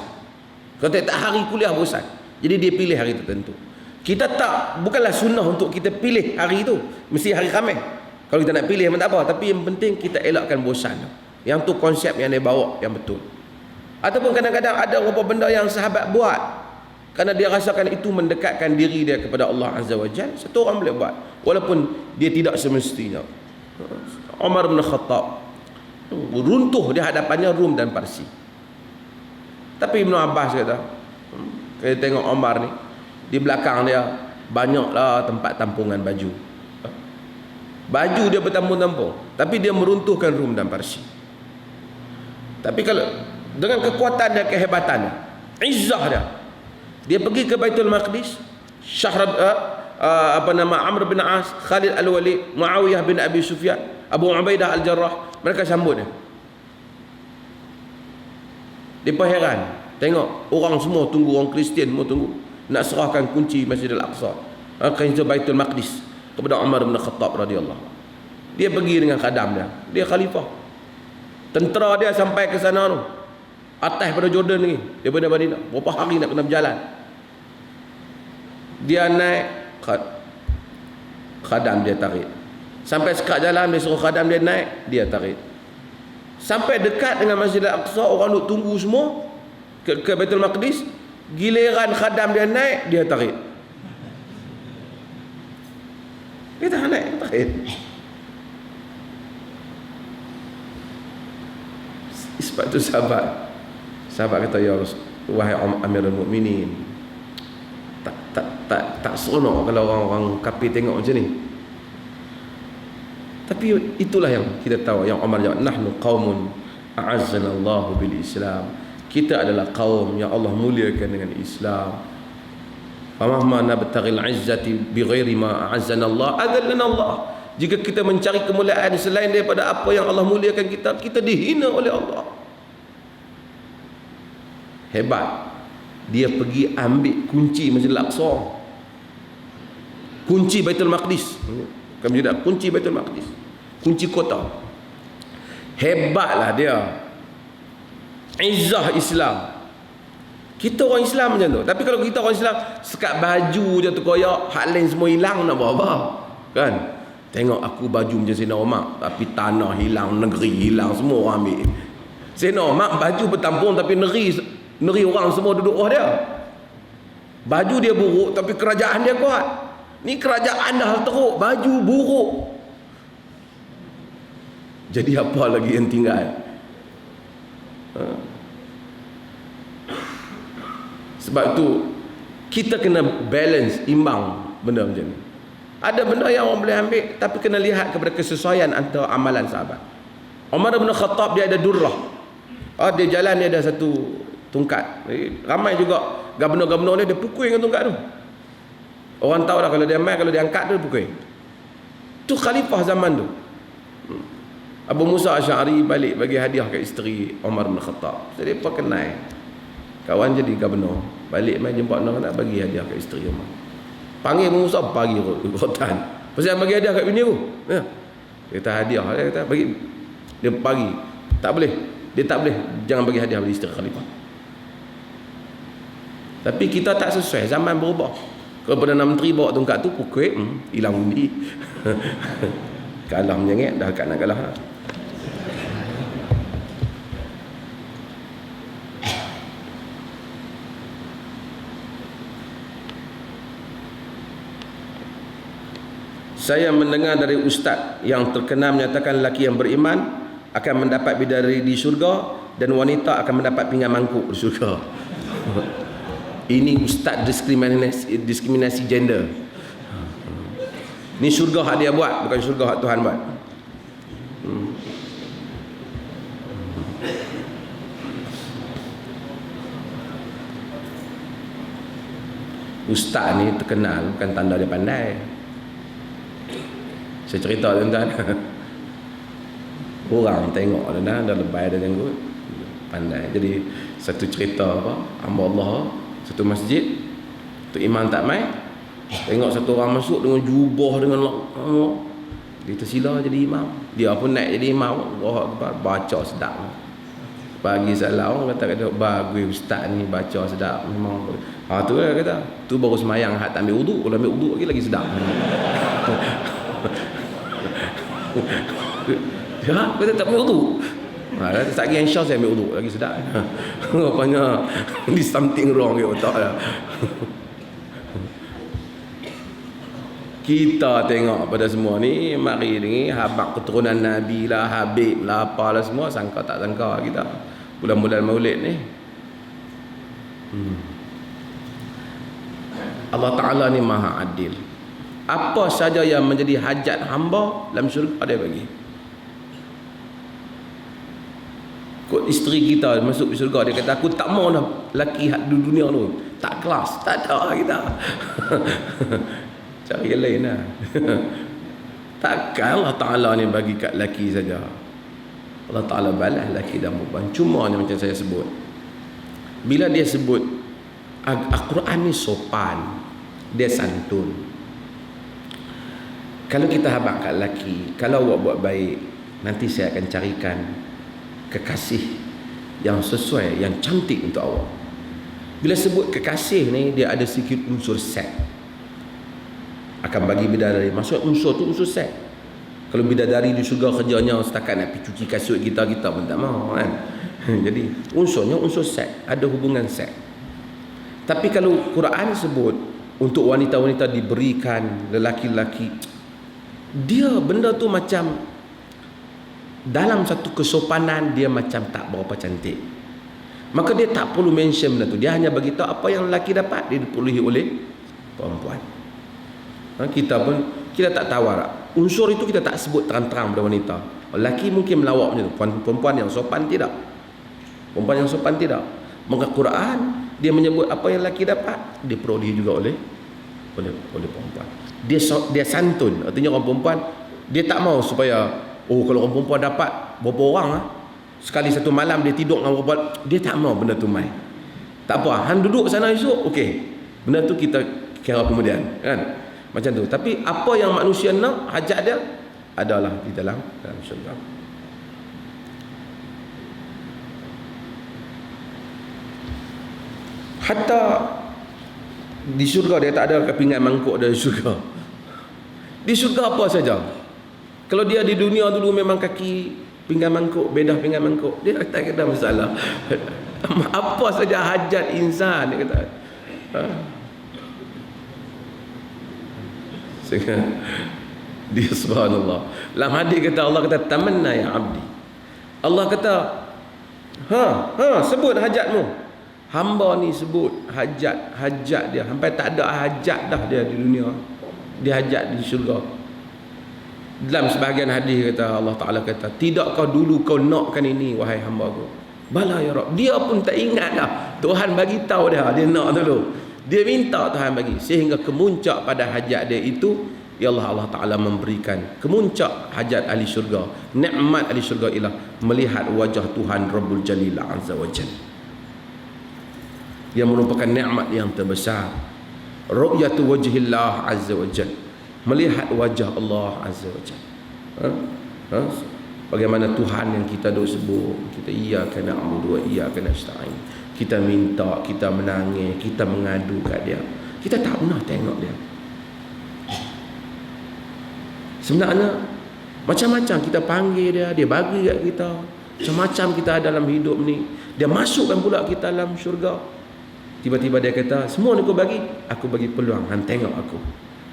Kalau tak hari kuliah bosan. Jadi dia pilih hari tertentu. Kita tak, bukanlah sunnah untuk kita pilih hari itu mesti hari Khamis. Kalau kita nak pilih memang tak apa, tapi yang penting kita elakkan bosan. Yang tu konsep yang dia bawa yang betul. Ataupun kadang-kadang ada beberapa benda yang sahabat buat kerana dia rasakan itu mendekatkan diri dia kepada Allah Azza wa Jalla. Satu orang boleh buat walaupun dia tidak semestinya. Umar bin Khattab runtuh di hadapannya Rum dan Parsi. Tapi Ibn Abbas kata, kita tengok Umar ni, di belakang dia banyaklah tempat tampungan baju. Baju dia bertampung-tampung, tapi dia meruntuhkan Rum dan Parsi. Tapi kalau dengan kekuatan dan kehebatan, izzah dia pergi ke Baitul Maqdis, Amr bin As, Khalid Al-Walid, Muawiyah bin Abi Sufyan, Abu Ubaidah Al-Jarrah, mereka sambut dia. Mereka heran, tengok orang semua tunggu, orang Kristian semua tunggu nak serahkan kunci Masjid Al-Aqsa, kunci Baitul Maqdis kepada Umar bin Khattab radhiyallahu. Dia pergi dengan khadam dia khalifah. Tentera dia sampai ke sana tu, atas pada Jordan ni, daripada Madinah, berapa hari nak kena berjalan. Dia naik, khadam dia tarik. Sampai sekat jalan, dia suruh khadam dia naik, dia tarik. Sampai dekat dengan Masjid Al-Aqsa, orang duk tunggu semua ke Baitul Maqdis. Giliran khadam dia naik, dia tarik. Dia tak naik, tarik. Sebab tu sahabat kata, ya Rasul, wahai Amirul Mukminin, tak seronok kalau orang-orang kafir tengok macam ni. Tapi itulah yang kita tahu, yang Umar jawab, nahnu qaumun a'azzana Allah bil Islam. Kita adalah kaum yang Allah muliakan dengan Islam. Famahma nabtaghil izzati bighairi ma a'azzana Allah adallana Allah. Jika kita mencari kemuliaan selain daripada apa yang Allah muliakan kita dihina oleh Allah. Hebat. Dia pergi ambil kunci Masjid Al-Aqsa, kunci Baitul Maqdis. Kami tidak kunci Baitul Maqdis, kunci kota. Hebatlah dia. Izzah Islam. Kita orang Islam macam tu. Tapi kalau kita orang Islam sekat baju je tu koyak, hak lain semua hilang, nak buat apa? Kan? Tengok aku baju macam Sayyidina Umar, tapi tanah hilang, negeri hilang, semua orang ambil. Sayyidina Umar baju bertampung tapi negeri orang semua duduk bawah dia. Baju dia buruk tapi kerajaan dia kuat. Ni kerajaan dah teruk, baju buruk. Jadi apa lagi yang tinggal? Sebab tu kita kena balance, imbang benda macam ni. Ada benda yang orang boleh ambil, tapi kena lihat kepada kesesuaian antara amalan sahabat. Umar bin Khattab dia ada durrah. Dia jalan, dia ada satu tungkat. Ramai juga gubernur-gubernur dia pukul dengan tungkat tu. Orang tahu dah kalau dia main, kalau dia angkat tu pukul. Tu khalifah zaman tu. Abu Musa Asy'ari balik bagi hadiah ke isteri Umar bin Khattab. Jadi apa kenal? Kawan jadi gubernur. Balik main jumpa nak bagi hadiah ke isteri Umar. Panggil Abu Musa pagi rotan. Pasal bagi hadiah kat bini aku. Ya. Dia kata hadiah, dia kata bagi. Dia pagi. Tak boleh. Dia tak boleh, jangan bagi hadiah pada isteri khalifah. Tapi kita tak sesuai, zaman berubah. Kalau Perdana Menteri bawa tongkat tu pukul, hilang undi. Kalah menyengit, dah kat nak kalah lah. Saya mendengar dari ustaz yang terkenal menyatakan lelaki yang beriman akan mendapat bidadari di syurga dan wanita akan mendapat pinggan mangkuk di syurga. Ini ustaz diskriminasi gender. Ini syurga hak dia buat, bukan syurga hak Tuhan buat. Ustaz ni terkenal bukan tanda dia pandai. Saya cerita tuan-tuan. Orang tengok dah lebay dah jenggot, pandai. Jadi satu cerita apa, hamba Allah satu masjid, tu imam tak mai, tengok satu orang masuk dengan jubah dengan dia tersila jadi imam. Dia pun naik jadi imam. Allah Akbar, baca sedap. Bagi salah orang kata bagus ustaz ni baca sedap memang. Tu lah kata. Tu baru semayang hak tak ambil wuduk, kalau ambil wuduk lagi sedap. Ya, kata tak ambil wuduk. Tak lagi insya saya ambil wuduk lagi sedap. Rupanya di something wrong ke otak lah. Kita tengok pada semua ni, mari ni habaq keturunan Nabi lah, Habib lah, apalah semua, sangka tak sangka kita bulan-bulan Maulid ni. Allah Ta'ala ni maha adil. Apa saja yang menjadi hajat hamba dalam syurga dia bagi. Kod isteri kita masuk syurga, dia kata aku tak mau dah lelaki di dunia tu, tak kelas, tak ada kita. Cari yang lain lah. Takkan Allah Ta'ala ni bagi kat lelaki saja. Allah Ta'ala balas lelaki dan perempuan. Cuma macam saya sebut, bila dia sebut Al-Quran ni sopan, dia santun. Kalau kita habaq kat lelaki, kalau awak buat baik, nanti saya akan carikan kekasih yang sesuai, yang cantik untuk awak. Bila sebut kekasih ni, dia ada sikit unsur seks. Akan bagi bidadari. Maksud unsur tu unsur seks. Kalau bidadari di syurga kerjanya setakat nak pergi cuci kasut kita pun tak mahu kan. Jadi unsurnya unsur seks, ada hubungan seks. Tapi kalau Quran sebut untuk wanita-wanita diberikan, lelaki-lelaki, dia benda tu macam dalam satu kesopanan, dia macam tak berapa cantik. Maka dia tak perlu mention benda tu. Dia hanya bagi tahu apa yang lelaki dapat, dia dipenuhi oleh perempuan. Kita pun kita tak tawar. Unsur itu kita tak sebut terang-terang pada wanita. Lelaki mungkin melawak macam tu. Perempuan yang sopan tidak. Perempuan yang sopan tidak. Maka Quran dia menyebut apa yang lelaki dapat, dia perolehi juga oleh perempuan. Dia santun. Artinya orang perempuan dia tak mau supaya kalau orang perempuan dapat berapa orang sekali satu malam dia tidur dengan perempuan, dia tak mau benda tu mai. Tak apa, han duduk sana esok, okey. Benda tu kita kira kemudian, kan? Macam tu. Tapi apa yang manusia nak, hajat dia adalah di dalam syurga. Hatta di syurga dia tak ada kepingan mangkuk dari syurga. Di syurga apa saja. Kalau dia di dunia dulu memang kaki pinggan mangkuk, bedah pinggan mangkuk, dia tak ada masalah. Apa saja hajat insan, dia kata. Sehingga dia subhanallah. Dalam hadis kata Allah kata tamanna ya abdi. Allah kata sebut hajatmu. Hamba ni sebut hajat dia sampai tak ada hajat dah dia di dunia. Dia hajat di syurga. Dalam sebahagian hadis kata Allah Ta'ala kata, tidakkah dulu kau nakkan ini wahai hamba aku? Bala ya Rabb. Dia pun tak ingat dah. Tuhan bagi tahu dia nak dulu. Dia minta Tuhan bagi, sehingga kemuncak pada hajat dia itu Allah Ta'ala memberikan kemuncak hajat ahli syurga, nikmat ahli syurga ialah melihat wajah Tuhan Rabbul Jalil Azza wa Jalla, yang merupakan nikmat yang terbesar. Ru'yatu wajhillah Azza wa Jalla, melihat wajah Allah Azza wa Jalla. Bagaimana Tuhan yang kita duk sebut, kita iyyaka na'budu wa iyyaka nasta'in, kita minta, kita menangis, kita mengadu kat dia. Kita tak pernah tengok dia. Sebenarnya macam-macam kita panggil dia, dia bagi kat kita. Macam-macam kita ada dalam hidup ni. Dia masukkan pula kita dalam syurga. Tiba-tiba dia kata, semua ni aku bagi peluang, hang tengok aku.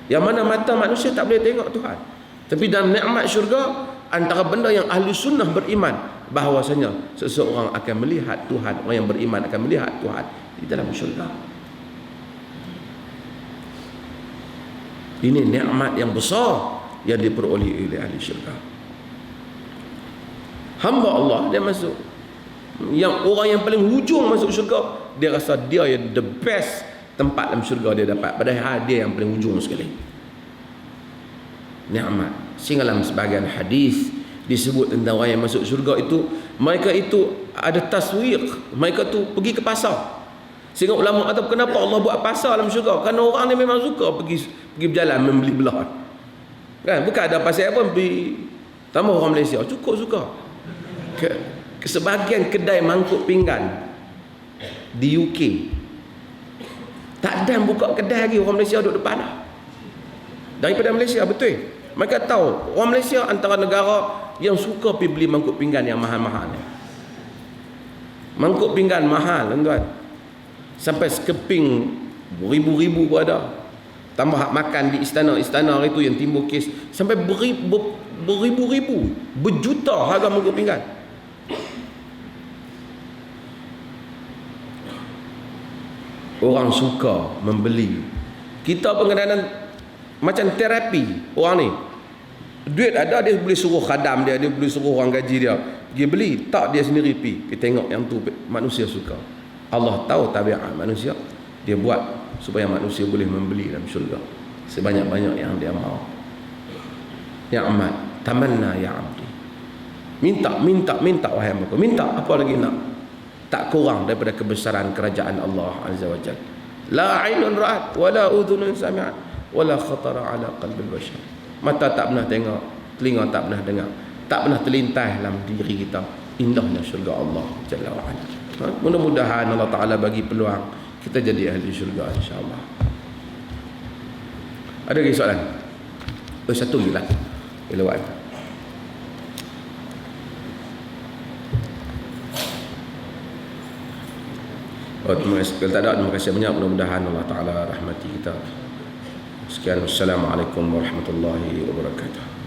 Yang mana mata manusia tak boleh tengok Tuhan. Tapi dalam nikmat syurga, antara benda yang ahli sunnah beriman, bahawasanya seseorang akan melihat Tuhan, orang yang beriman akan melihat Tuhan di dalam syurga. Ini nikmat yang besar yang diperoleh oleh ahli syurga. Hamba Allah dia masuk, yang orang yang paling hujung masuk syurga, dia rasa dia yang the best tempat dalam syurga dia dapat, padahal dia yang paling hujung sekali. Nikmat. Sehingga dalam sebahagian hadis disebut tentang orang yang masuk syurga itu, mereka itu ada taswiq, mereka tu pergi ke pasar. Sehingga ulama kata, kenapa Allah buat pasar dalam syurga? Kerana orang ni memang suka pergi berjalan membeli belah. Kan? Bukan ada pasal apa pergi. Tambah orang Malaysia cukup suka ke sebahagian kedai mangkuk pinggan di UK. Tak ada buka kedai lagi, orang Malaysia duduk depan dah. Daripada Malaysia, betul. Mereka tahu orang Malaysia antara negara yang suka pergi beli mangkuk pinggan yang mahal-mahal ni. Mangkuk pinggan mahal, tuan-tuan. Sampai sekeping beribu-ribu pun ada. Tambah hak makan di istana-istana itu yang timbul kes, sampai beribu-ribu, berjuta harga mangkuk pinggan. Orang suka membeli. Kita pengenalan macam terapi orang ni. Duit ada, dia boleh suruh khadam dia boleh suruh orang gaji dia pergi beli. Tak, dia sendiri pergi tengok yang tu manusia suka. Allah tahu tabiat manusia, dia buat supaya manusia boleh membeli dalam syurga sebanyak-banyak yang dia mahu. Ya amat, tamanna ya abdi. Minta wahai hamba, minta apa lagi nak? Tak kurang daripada kebesaran kerajaan Allah Azza wa Jalla. La ainun ra'at wala udhunun sami'at wala khatara ala qalbil bashar. Mata tak pernah tengok, telinga tak pernah dengar, tak pernah terlintas dalam diri kita indahnya syurga Allah Jalla wa Ala. Mudah-mudahan Allah Ta'ala bagi peluang kita jadi ahli syurga, insya-Allah. Ada lagi soalan? Satu je lah. Lewat. Terima kasih. Kalau tak ada, terima kasih banyak. Mudah-mudahan Allah Ta'ala rahmati kita. Sekian. Wassalamualaikum warahmatullahi wabarakatuh.